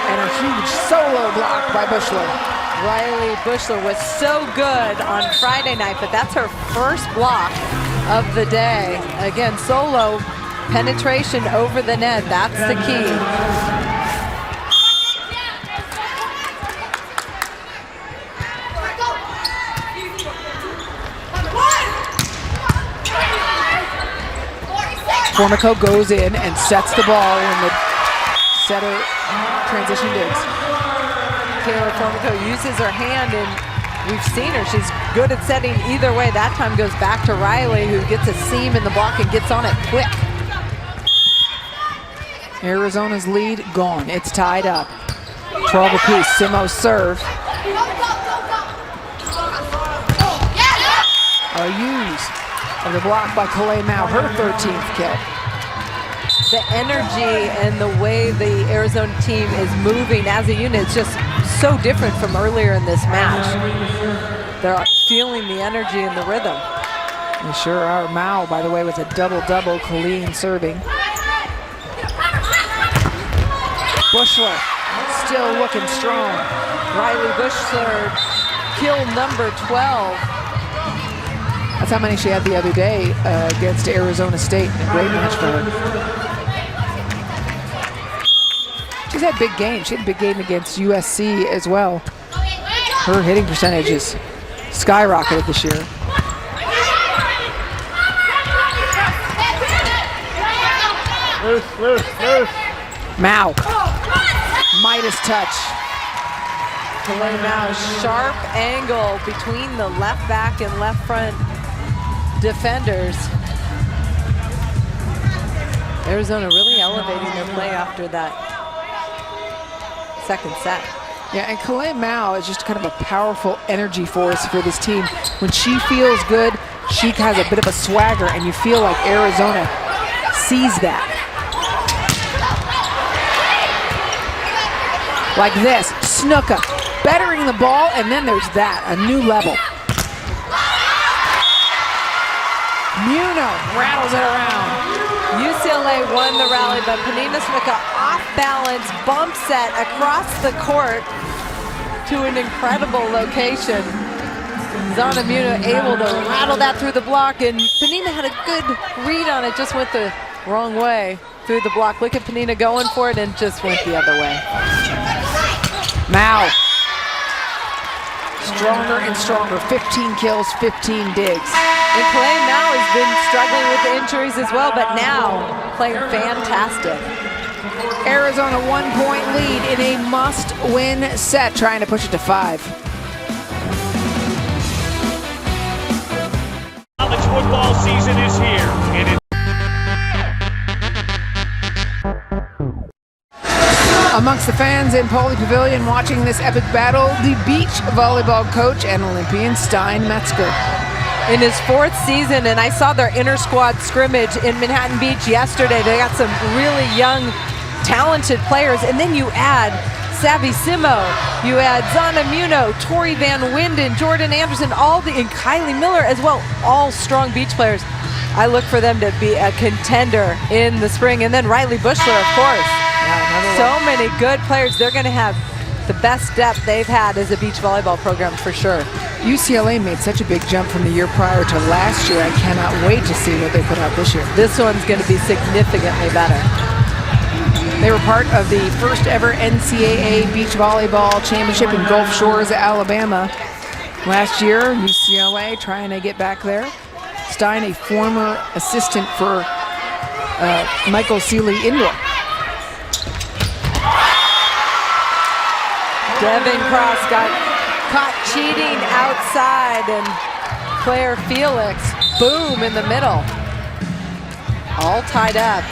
And a huge solo block by Bushler. Riley Bushler was so good on Friday night, but that's her first block of the day. Again, solo penetration over the net, that's the key. Formico goes in and sets the ball when the setter transition digs. Taylor Formico uses her hand, and we've seen her. She's good at setting either way. That time goes back to Riley, who gets a seam in the block and gets on it quick. Arizona's lead gone. It's tied up. 12 apiece. Simo's serve. use of the block by Calais Mao, her 13th kill. The energy and the way the Arizona team is moving as a unit is just so different from earlier in this match. They're feeling the energy and the rhythm. They sure are. Mao, by the way, with a double-double, Colleen serving. Bushler still looking strong. Riley Bushler, kill number 12. That's how many she had the other day against Arizona State. A great match for her. She's had big games. She had a big game against USC as well. Her hitting percentages skyrocketed this year. Loose. Mao. Midas touch. Calais Mao, sharp angle between the left back and left front defenders. Arizona really elevating their play after that second set. Yeah, and Calais Mao is just kind of a powerful energy force for this team. When she feels good, she has a bit of a swagger, and you feel like Arizona sees that. Like this, Snuka, bettering the ball, and then there's that, a new level. Muno rattles it around. UCLA won the rally, but Penina Snuka off balance, bump set across the court to an incredible location. Zana Muno able to rattle that through the block, and Penina had a good read on it, just went the wrong way through the block. Look at Penina going for it and just went the other way. Mao, stronger and stronger, 15 kills, 15 digs. And Calais Mao has been struggling with the injuries as well, but now playing fantastic. Arizona 1-point lead in a must-win set, trying to push it to 5. College football season is here, and it amongst the fans in Pauley Pavilion watching this epic battle, the beach volleyball coach and Olympian Stein Metzger. In his 4th season, and I saw their inter-squad scrimmage in Manhattan Beach yesterday. They got some really young, talented players, and then you add Savvy Simo, you add Zana Muno, Tori Van Winden, Jordan Anderson, and Kylie Miller as well, all strong beach players. I look for them to be a contender in the spring. And then Riley Bushler, of course. Yeah, so many good players. They're going to have the best depth they've had as a beach volleyball program for sure. UCLA made such a big jump from the year prior to last year. I cannot wait to see what they put out this year. This one's going to be significantly better. They were part of the first ever NCAA beach volleyball championship in Gulf Shores, Alabama. Last year, UCLA trying to get back there. Stein, a former assistant for Michael Seeley Indoor. Devin Cross got caught cheating outside, and Claire Felix, boom, in the middle. All tied up.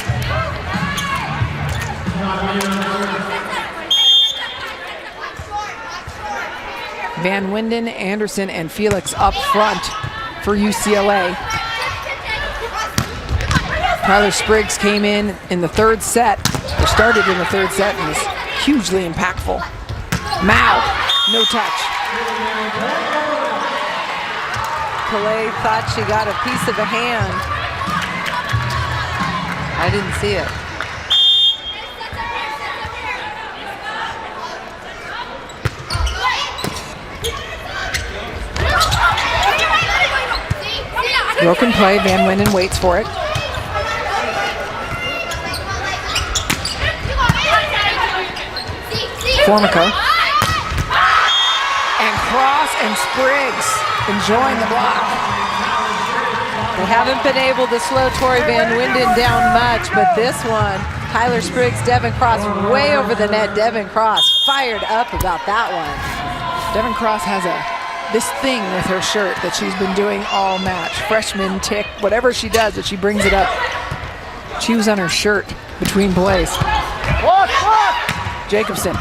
Van Winden, Anderson, and Felix up front for UCLA. Tyler Spriggs came in the 3rd set, or started in the 3rd set, and was hugely impactful. Mao, no touch. Calais thought she got a piece of a hand. I didn't see it. Broken play, Van Winden waits for it. Formica. And Cross and Spriggs enjoying the block. They haven't been able to slow Tori Van Winden down much, but this one, Tyler Spriggs, Devin Cross, way over the net. Devin Cross fired up about that one. Devin Cross has this thing with her shirt that she's been doing all match. Freshman tick, whatever she does, that she brings it up. Chews on her shirt between plays. Jacobson.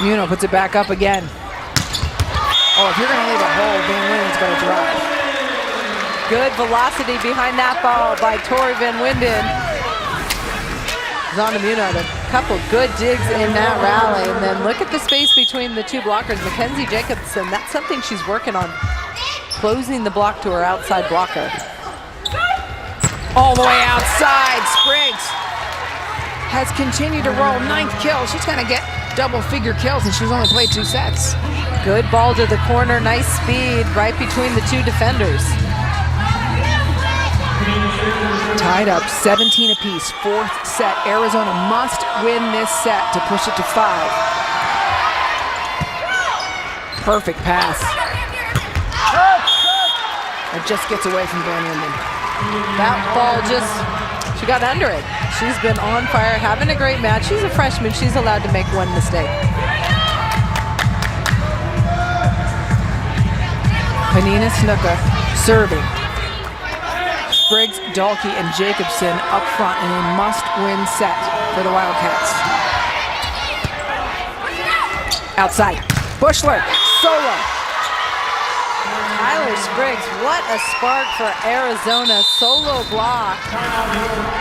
Muno puts it back up again. Oh, if you're going to leave a hole, Van Winden's going to drive. Good velocity behind that ball by Tori Van Winden. Zonamuno had a couple good digs in that rally. And then look at the space between the two blockers. Mackenzie Jacobson, that's something she's working on. Closing the block to her outside blocker. All the way outside, Spriggs has continued to roll. 9th kill. She's going to get double-figure kills, and she's only played 2 sets. Good ball to the corner. Nice speed right between the two defenders. Tied up 17 apiece. 4th set. Arizona must win this set to push it to 5. Perfect pass. It just gets away from Van Winden. That ball she got under it. She's been on fire, having a great match. She's a freshman. She's allowed to make one mistake. Panina Snuka serving. Spriggs, Dahlke, and Jacobson up front in a must-win set for the Wildcats. Outside. Bushler, solo. Tyler Spriggs, what a spark for Arizona. Solo block.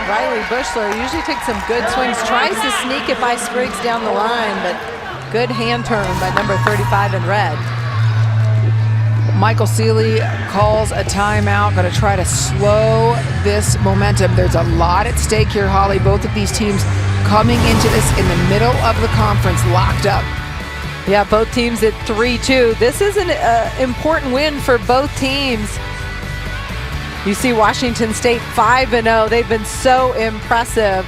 Riley Bushler usually takes some good swings, tries to sneak it by Spriggs down the line, but good hand turn by number 35 in red. Michael Seeley calls a timeout, going to try to slow this momentum. There's a lot at stake here, Holly. Both of these teams coming into this in the middle of the conference, locked up. Yeah, both teams at 3-2. This is an important win for both teams. You see Washington State 5-0. They've been so impressive.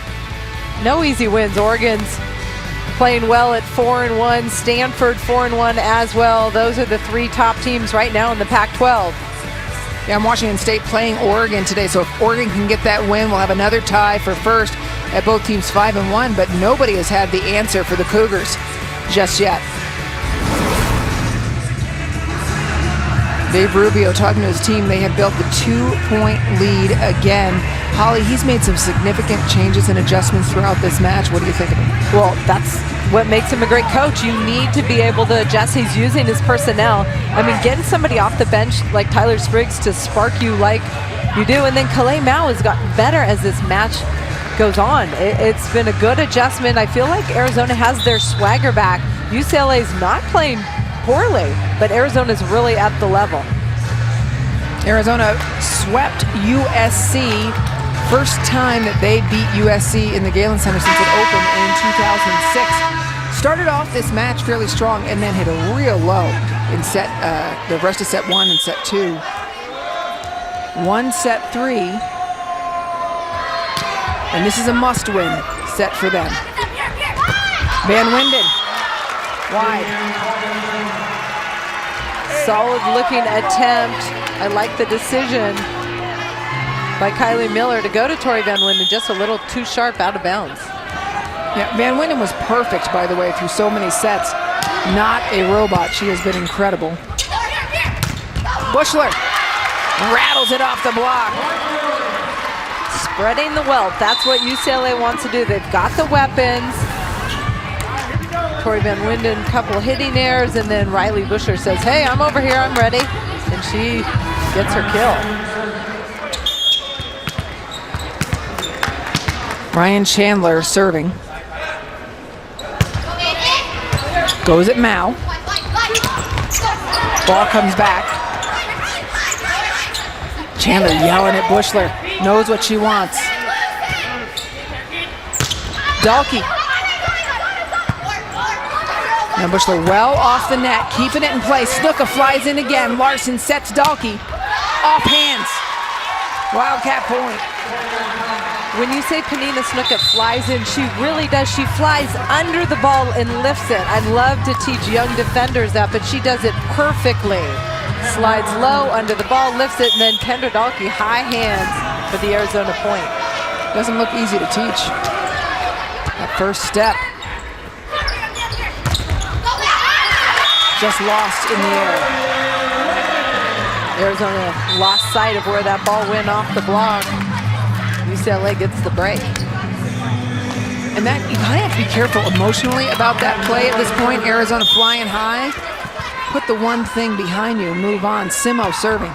No easy wins. Oregon's playing well at 4-1. Stanford 4-1 as well. Those are the 3 top teams right now in the Pac-12. Yeah, and Washington State playing Oregon today. So if Oregon can get that win, we'll have another tie for first at both teams 5-1. But nobody has had the answer for the Cougars just yet. Dave Rubio talking to his team. They have built the 2-point lead again. Holly, he's made some significant changes and adjustments throughout this match. What do you think of him? Well, that's what makes him a great coach. You need to be able to adjust. He's using his personnel. I mean, getting somebody off the bench like Tyler Spriggs to spark you like you do. And then Kalei Mao has gotten better as this match goes on. It's been a good adjustment. I feel like Arizona has their swagger back. UCLA's not playing poorly, but Arizona's really at the level. Arizona swept USC. First time that they beat USC in the Galen Center since it opened in 2006. Started off this match fairly strong and then hit a real low in the rest of set 1 and set 2. 1 set 3. And this is a must-win set for them. Van Winden. Wide. Solid looking attempt. I like the decision by Kylie Miller to go to Tori Van Winden, just a little too sharp out of bounds. Yeah, Van Winden was perfect, by the way, through so many sets. Not a robot. She has been incredible. Bushler rattles it off the block. Spreading the wealth. That's what UCLA wants to do. They've got the weapons. Tori Van Winden, couple hitting errors, and then Riley Bushler says, hey, I'm over here, I'm ready. And she gets her kill. Ryan Chandler serving. Goes at Mao. Ball comes back. Chandler yelling at Bushler. Knows what she wants. Dahlke. Now Bushler well off the net, keeping it in place. Snuka flies in again. Larson sets Dahlke. Off hands. Wildcat point. When you say Panina Snuka flies in, she really does. She flies under the ball and lifts it. I'd love to teach young defenders that, but she does it perfectly. Slides low under the ball, lifts it, and then Kendra Dahlke, high hands for the Arizona point. Doesn't look easy to teach. That first step. Just lost in the air. Arizona lost sight of where that ball went off the block. UCLA gets the break. And that, you kind of have to be careful emotionally about that play at this point. Arizona flying high. Put the one thing behind you and move on. Simo serving.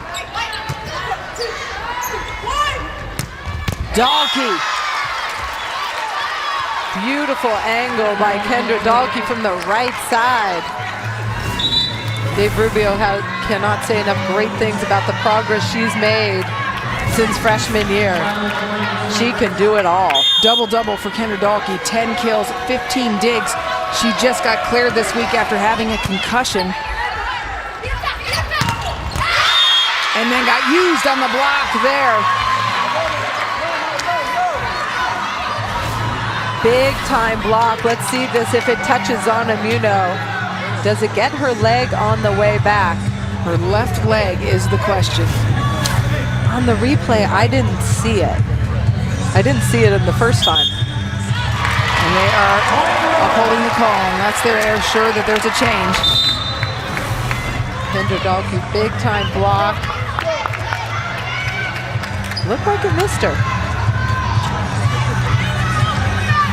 Dahlke. Beautiful angle by Kendra Dahlke from the right side. Dave Rubio cannot say enough great things about the progress she's made since freshman year. She can do it all. Double-double for Kendra Dahlke, 10 kills, 15 digs. She just got cleared this week after having a concussion. And then got used on the block there. Big time block. Let's see this if it touches Zana Muno. Does it get her leg on the way back? Her left leg is the question. On the replay, I didn't see it. I didn't see it in the first time. And they are upholding the call, and that's their air sure that there's a change. Kendra Dahlke, big time block. Looked like it missed her.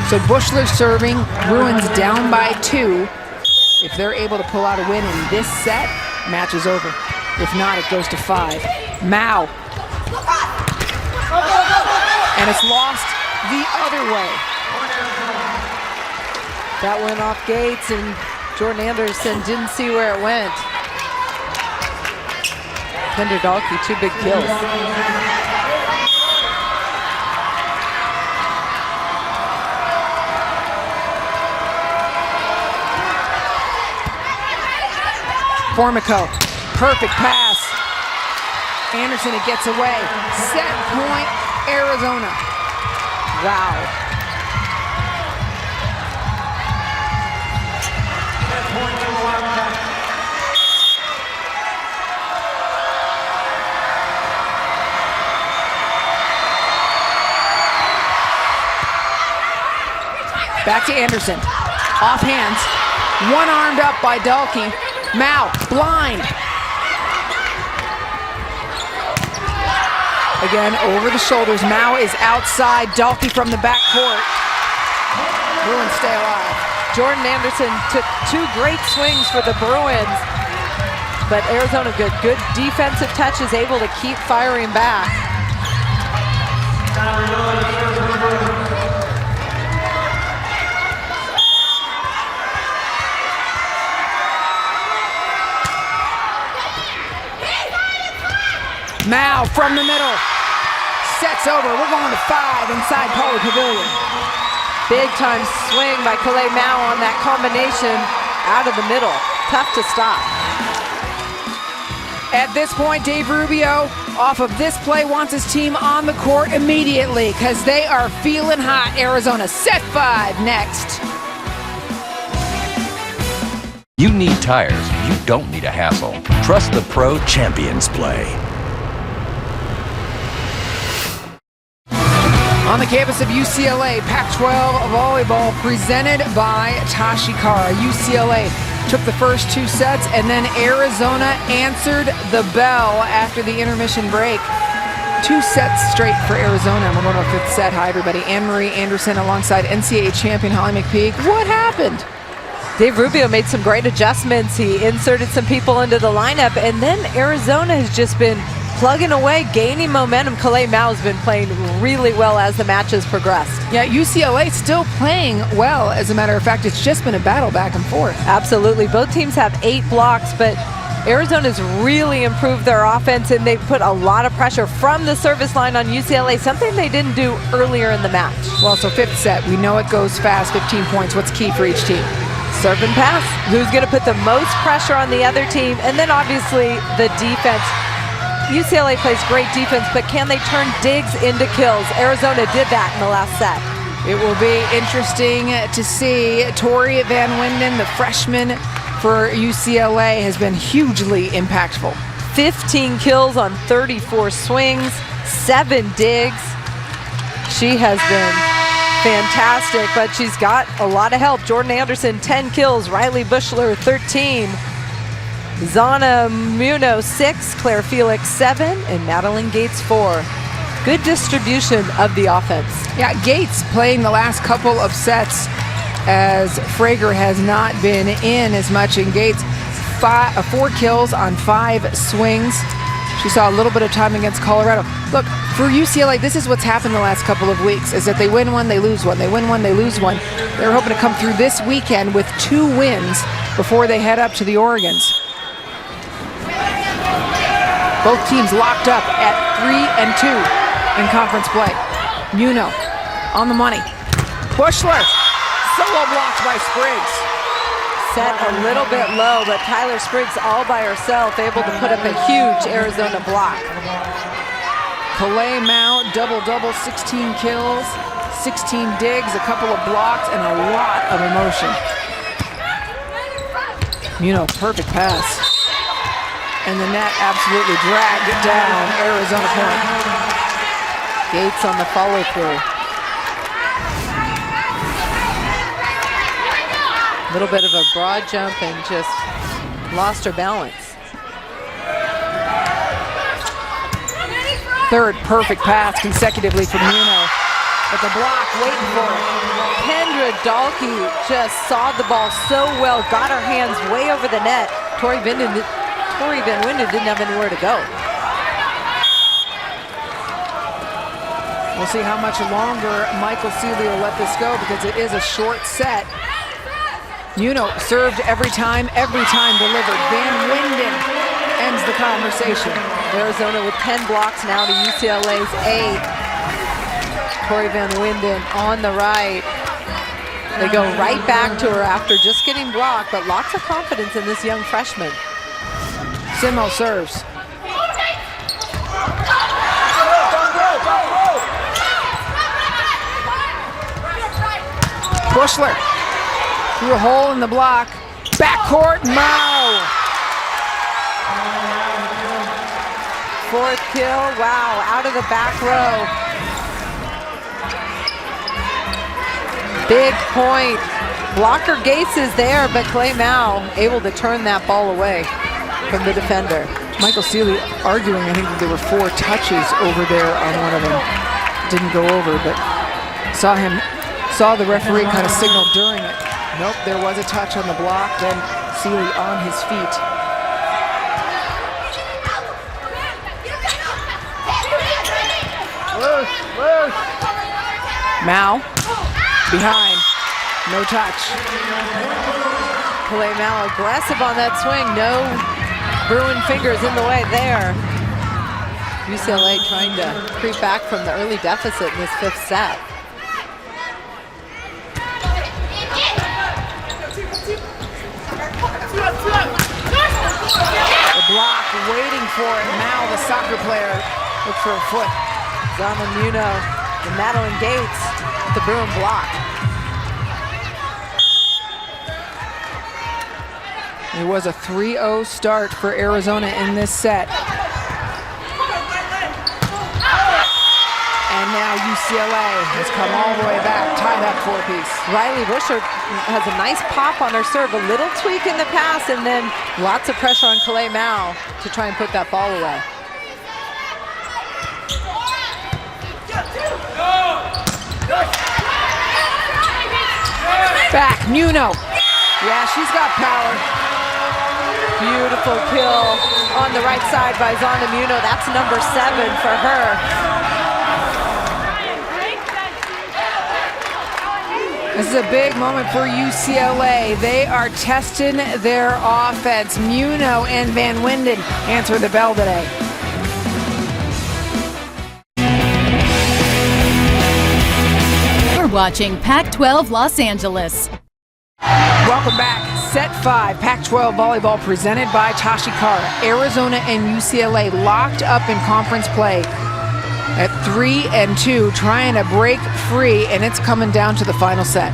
So Bushler serving, Bruins down by 2. If they're able to pull out a win in this set, match is over. If not, it goes to 5. Mao. And it's lost the other way. That went off Gates, and Jordan Anderson didn't see where it went. Kendra Dahlke, 2 big kills. Formico, perfect pass. Anderson, it gets away. Set point, Arizona. Wow. Back to Anderson. Off hands. One-armed up by Dahlke. Mao, blind. Again, over the shoulders. Mao is outside. Dahlke from the back court. Bruins stay alive. Jordan Anderson took 2 great swings for the Bruins, but Arizona good defensive touches, able to keep firing back. Mao from the middle. Sets over. We're going to 5 inside Poly Pavilion. Big time swing by Calais Mao on that combination out of the middle. Tough to stop. At this point, Dave Rubio, off of this play, wants his team on the court immediately because they are feeling hot. Arizona set 5 next. You need tires. You don't need a hassle. Trust the pro Champions Play. On the campus of UCLA, Pac-12 volleyball presented by Tashi Kara. UCLA took the first 2 sets, and then Arizona answered the bell after the intermission break. 2 sets straight for Arizona, and we're going to a 5th set. Hi, everybody. Anne-Marie Anderson alongside NCAA champion Holly McPeak. What happened? Dave Rubio made some great adjustments. He inserted some people into the lineup, and then Arizona has just been plugging away, gaining momentum. Calais Mao has been playing really well as the match has progressed. Yeah, UCLA still playing well. As a matter of fact, it's just been a battle back and forth. Absolutely. Both teams have 8 blocks, but Arizona's really improved their offense, and they've put a lot of pressure from the service line on UCLA, something they didn't do earlier in the match. Well, so 5th set, we know it goes fast, 15 points. What's key for each team? Serve and pass. Who's going to put the most pressure on the other team? And then obviously the defense. UCLA plays great defense, but can they turn digs into kills? Arizona did that in the last set. It will be interesting to see. Tori Van Winden, the freshman for UCLA, has been hugely impactful. 15 kills on 34 swings, 7 digs. She has been fantastic, but she's got a lot of help. Jordan Anderson, 10 kills. Riley Bushler, 13. Zana Muno, 6. Claire Felix, 7. And Madeline Gates, 4. Good distribution of the offense. Yeah, Gates playing the last couple of sets as Frager has not been in as much. And Gates, 4 kills on 5 swings. She saw a little bit of time against Colorado. Look, For UCLA, this is what's happened the last couple of weeks, is that they win one, they lose one. They win one, they lose one. They're hoping to come through this weekend with 2 wins before they head up to the Oregons. Both teams locked up at 3-2 in conference play. Muno on the money. Bushler, solo blocked by Spriggs. Set a little bit low, but Tyler Spriggs all by herself, able to put up a huge Arizona block. Calais Mao, double-double, 16 kills, 16 digs, a couple of blocks, and a lot of emotion. Muno, perfect pass. And the net absolutely dragged it down. Arizona point. Gates on the follow-through. A little bit of a broad jump and just lost her balance. Third perfect pass consecutively from Muno. But the block waiting for it. Kendra Dahlke just sawed the ball so well, got her hands way over the net. Tori Van Winden didn't have anywhere to go. We'll see how much longer Michael Seeley will let this go, because it is a short set. Muno served every time delivered. Van Winden ends the conversation. Arizona with 10 blocks now to UCLA's 8. Tori Van Winden on the right. They go right back to her after just getting blocked, but lots of confidence in this young freshman. Simo serves. Bushler through a hole in the block. Backcourt, Mao. 4th kill, wow, out of the back row. Big point. Blocker Gates is there, but Clay Mao able to turn that ball away from the defender. Michael Seeley arguing, I think that there were 4 touches over there on one of them. Didn't go over, but saw the referee kind of signal during it. Nope, there was a touch on the block, then Seeley on his feet. Mao behind, no touch. Clay Mao aggressive on that swing, no Bruin fingers in the way there. UCLA trying to creep back from the early deficit in this 5th set. The block waiting for it. Mao, the soccer player, look for a foot. Zana Muno and Madeline Gates with the Bruin block. It was a 3-0 start for Arizona in this set. And now UCLA has come all the way back, tied up 4-piece. Riley Bushler has a nice pop on her serve, a little tweak in the pass, and then lots of pressure on Calais Mao to try and put that ball away. Back, Muno. Yeah, she's got power. Beautiful kill on the right side by Zana Muno. That's number 7 for her. This is a big moment for UCLA. They are testing their offense. Muno and Van Winden answer the bell today. You're watching Pac-12 Los Angeles. Welcome back. Set 5, Pac-12 volleyball presented by Tashi Carr. Arizona and UCLA locked up in conference play at 3-2, trying to break free, and it's coming down to the final set.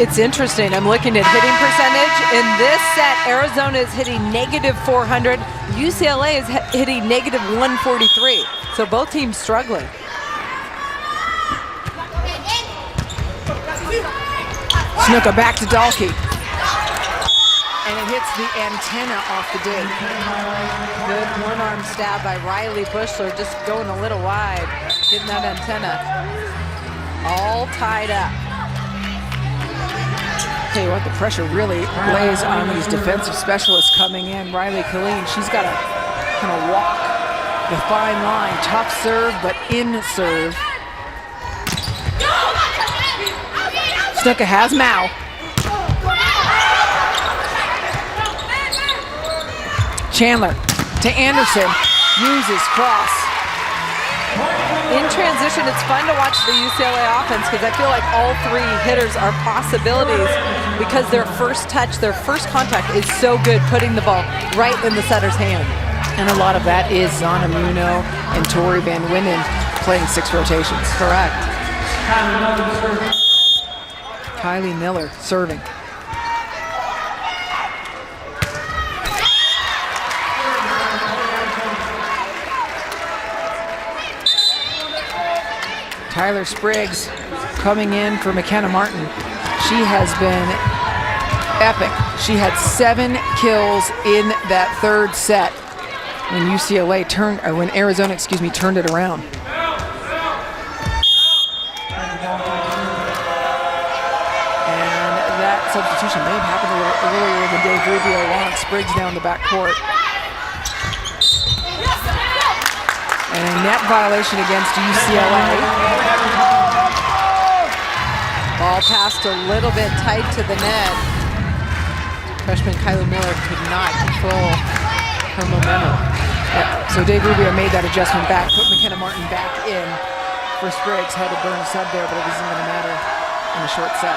It's interesting. I'm looking at hitting percentage. In this set, Arizona is hitting -400. UCLA is hitting -143. So both teams struggling. Snuka back to Dahlke. And it hits the antenna off the dig. Good one-arm stab by Riley Bushler, just going a little wide, getting that antenna all tied up. Tell you what, the pressure really lays on these defensive specialists coming in. Riley Killeen, she's got to kind of walk The fine line, tough serve, but in serve. Snuka has Mao. Chandler to Anderson, uses cross. In transition, it's fun to watch the UCLA offense because I feel like all three hitters are possibilities because their first touch, their first contact is so good, putting the ball right in the setter's hand. And a lot of that is Zana Muno and Tori Van Winden playing 6 rotations. Correct. Kylie Miller serving. Tyler Spriggs coming in for McKenna Martin. She has been epic. She had 7 kills in that third set when when Arizona, turned it around. And that substitution may have happened a little earlier than Dave Rubio wanted Spriggs down the back court. And a net violation against UCLA. Ball passed a little bit tight to the net. Freshman Kylie Miller could not control her momentum. Yeah. So Dave Rubio made that adjustment back, put McKenna Martin back in for Spriggs. Had to burn a sub there, but it isn't going to matter in a short set.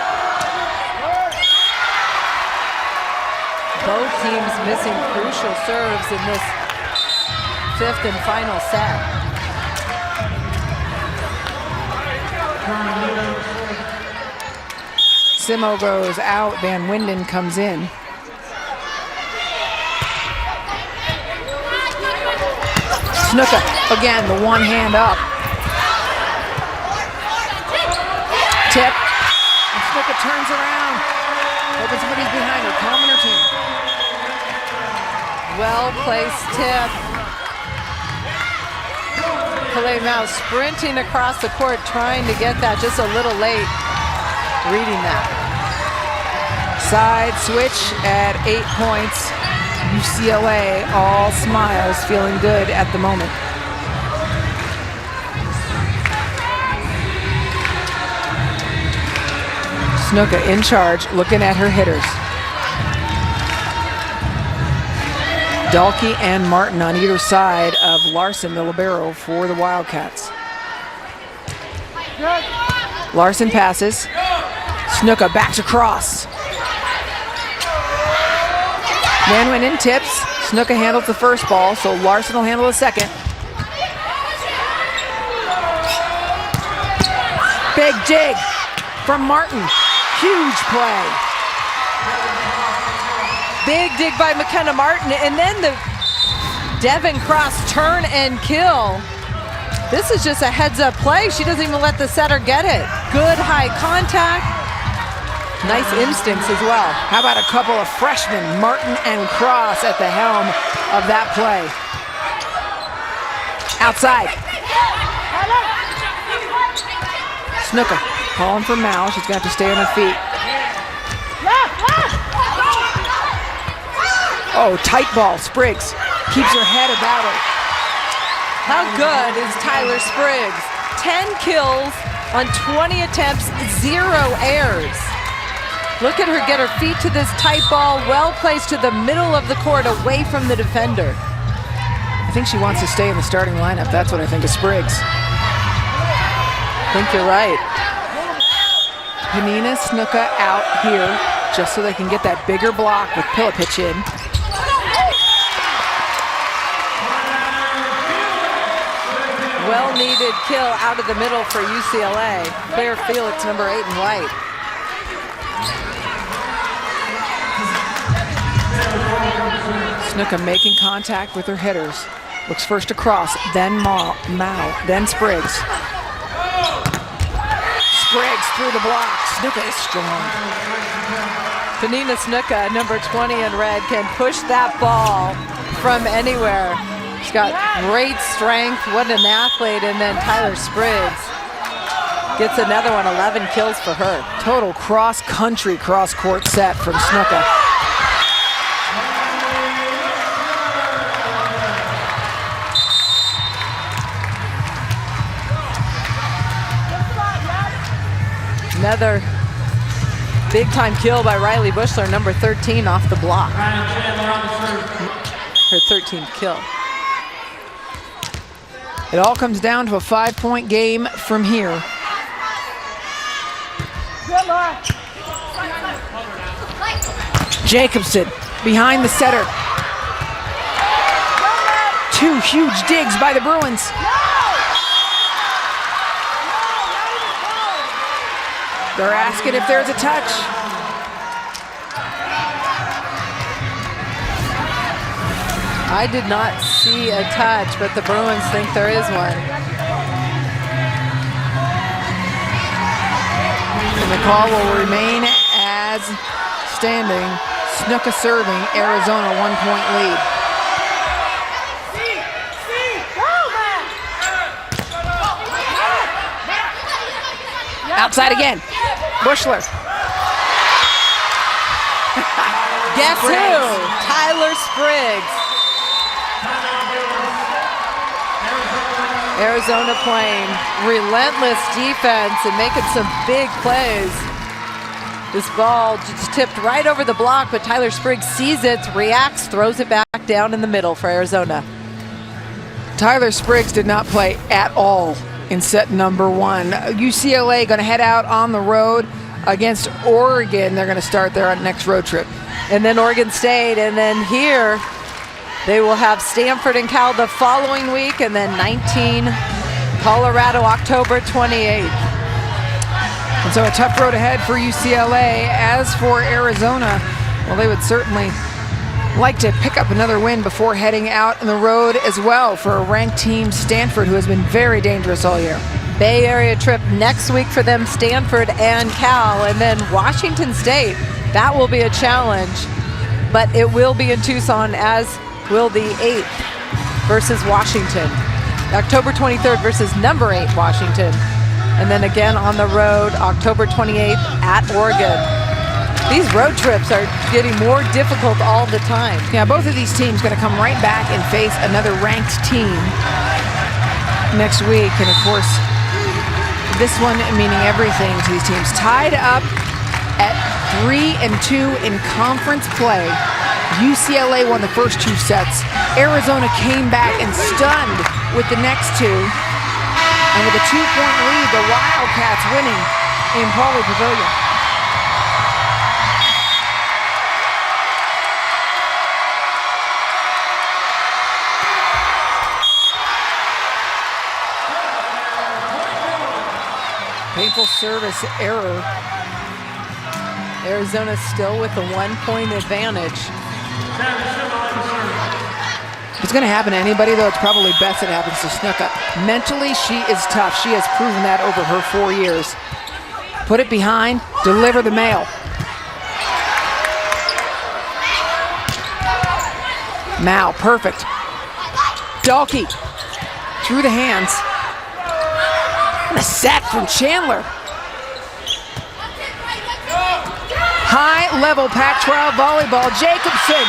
Both teams missing crucial serves in this 5th and final set. Simo goes out, Van Winden comes in. Snuka, again, the one hand up. Tip, and Snuka turns around. Hoping somebody's behind her, calming her team. Well-placed tip. Kalei Mao sprinting across the court, trying to get that just a little late. Reading that. Side switch at 8 points. UCLA all smiles, feeling good at the moment. Snuka in charge, looking at her hitters. Dalkey and Martin on either side of Larson, the libero, for the Wildcats. Larson passes. Snuka back to cross. Van Winden tips. Snuka handles the first ball, so Larson will handle the second. Big dig from Martin. Huge play. Big dig by McKenna Martin, and then the Devin Cross turn and kill. This is just a heads-up play. She doesn't even let the setter get it. Good high contact. Nice instincts as well. How about a couple of freshmen, Martin and Cross, at the helm of that play? Outside. Snuka calling for Mao. She's got to stay on her feet. Oh, tight ball. Spriggs keeps her head about her. How good is Tyler Spriggs? 10 kills on 20 attempts, 0 errors. Look at her get her feet to this tight ball, well placed to the middle of the court, away from the defender. I think she wants to stay in the starting lineup. That's what I think of Spriggs. I think you're right. Panina Snuka out here just so they can get that bigger block with Pilipich in. Well-needed kill out of the middle for UCLA. Claire Felix, number 8 in white. Snuka making contact with her hitters. Looks first across, then Mao, then Spriggs. Spriggs through the block. Snuka is strong. Panina Snuka, number 20 in red, can push that ball from anywhere. She's got great strength. What an athlete. And then Tyler Spriggs gets another one, 11 kills for her. Total cross-country, cross-court set from Snuka. Another big-time kill by Riley Bushler, number 13 off the block. Her 13th kill. It all comes down to a 5-point game from here. Jacobson behind the setter. Two huge digs by the Bruins. They're asking if there's a touch. I did not see a touch, but the Bruins think there is one. And the call will remain as standing. Snuka serving, Arizona 1-point lead. Outside again, Bushler. Guess who? Tyler Spriggs. Arizona playing relentless defense and making some big plays. This ball just tipped right over the block, but Tyler Spriggs sees it, reacts, throws it back down in the middle for Arizona. Tyler Spriggs did not play at all in set number 1. UCLA going to head out on the road against Oregon. They're going to start their next road trip. And then Oregon State, and then here they will have Stanford and Cal the following week, and then 19 Colorado, October 28th. And so a tough road ahead for UCLA. As for Arizona, well, they would certainly like to pick up another win before heading out on the road as well for a ranked team, Stanford, who has been very dangerous all year. Bay Area trip next week for them, Stanford and Cal, and then Washington State. That will be a challenge, but it will be in Tucson, as will the 8th versus Washington. October 23rd versus number 8 Washington. And then again on the road, October 28th at Oregon. These road trips are getting more difficult all the time. Yeah, both of these teams going to come right back and face another ranked team next week. And of course, this one meaning everything to these teams. Tied up at 3-2 in conference play. UCLA won the first 2 sets. Arizona came back and stunned with the next 2. And with a 2-point lead, the Wildcats winning in Pauley Pavilion. Painful service error. Arizona still with a 1-point advantage. If it's going to happen to anybody, though, it's probably best it happens to Snuka. Mentally, she is tough. She has proven that over her 4 years. Put it behind, deliver the mail. Mao, perfect. Dalkey, through the hands. And a set from Chandler. High-level Pac-12 volleyball. Jacobson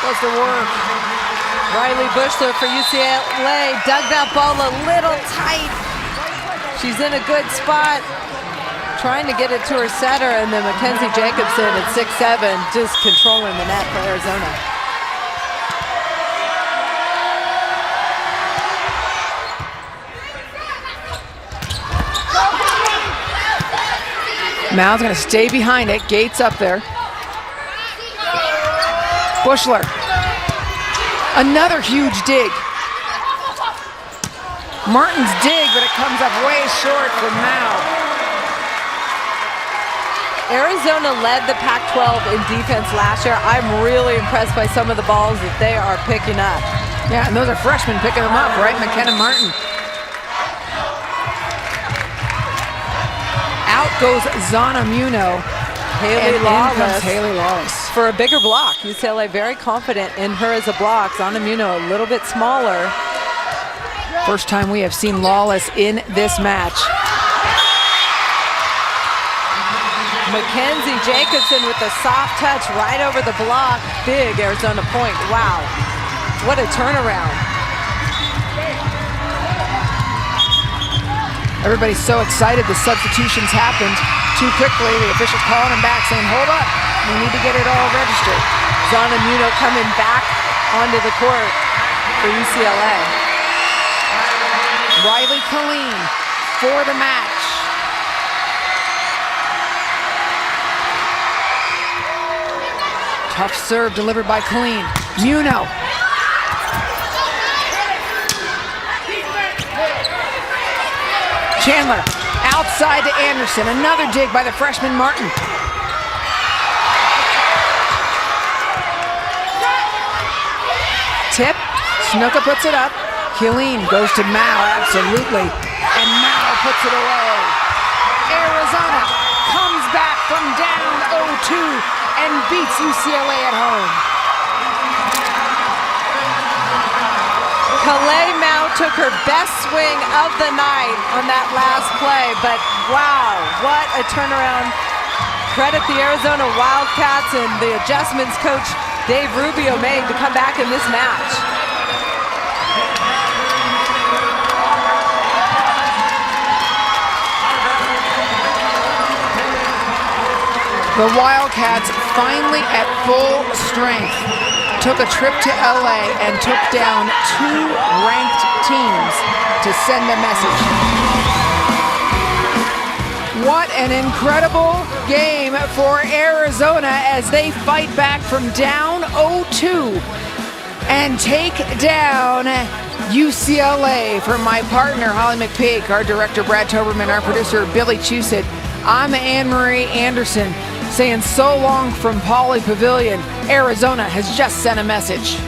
does the work. Riley Bushler for UCLA dug that ball a little tight. She's in a good spot, trying to get it to her setter, and then Mackenzie Jacobson at 6'7", just controlling the net for Arizona. Mao's going to stay behind it. Gates up there. Bushler. Another huge dig. Martin's dig, but it comes up way short for Mao. Arizona led the Pac-12 in defense last year. I'm really impressed by some of the balls that they are picking up. Yeah, and those are freshmen picking them up, right? McKenna Martin. Out goes Zana Muno. Haley Lawless. Haley Lawless. For a bigger block. UCLA very confident in her as a block. Zana Muno a little bit smaller. First time we have seen Lawless in this match. Mackenzie Jacobson with a soft touch right over the block. Big Arizona point. Wow. What a turnaround. Everybody's so excited. The substitutions happened too quickly. The officials calling them back saying, hold up, we need to get it all registered. Zana Muno coming back onto the court for UCLA. Riley Killeen for the match. Tough serve delivered by Killeen. Muno. Chandler outside to Anderson. Another dig by the freshman Martin. Tip. Snuka puts it up. Killeen goes to Mao, absolutely. And Mao puts it away. Arizona comes back from down 0-2 and beats UCLA at home. Kalei Mao took her best swing of the night on that last play, but wow, what a turnaround. Credit the Arizona Wildcats and the adjustments coach Dave Rubio made to come back in this match. The Wildcats finally at full strength took a trip to LA and took down 2 ranked teams to send a message. What an incredible game for Arizona as they fight back from down 0-2 and take down UCLA. For my partner, Holly McPeak, our director, Brad Toberman, our producer, Billy Chusett, I'm Anne-Marie Anderson saying so long from Pauley Pavilion. Arizona has just sent a message.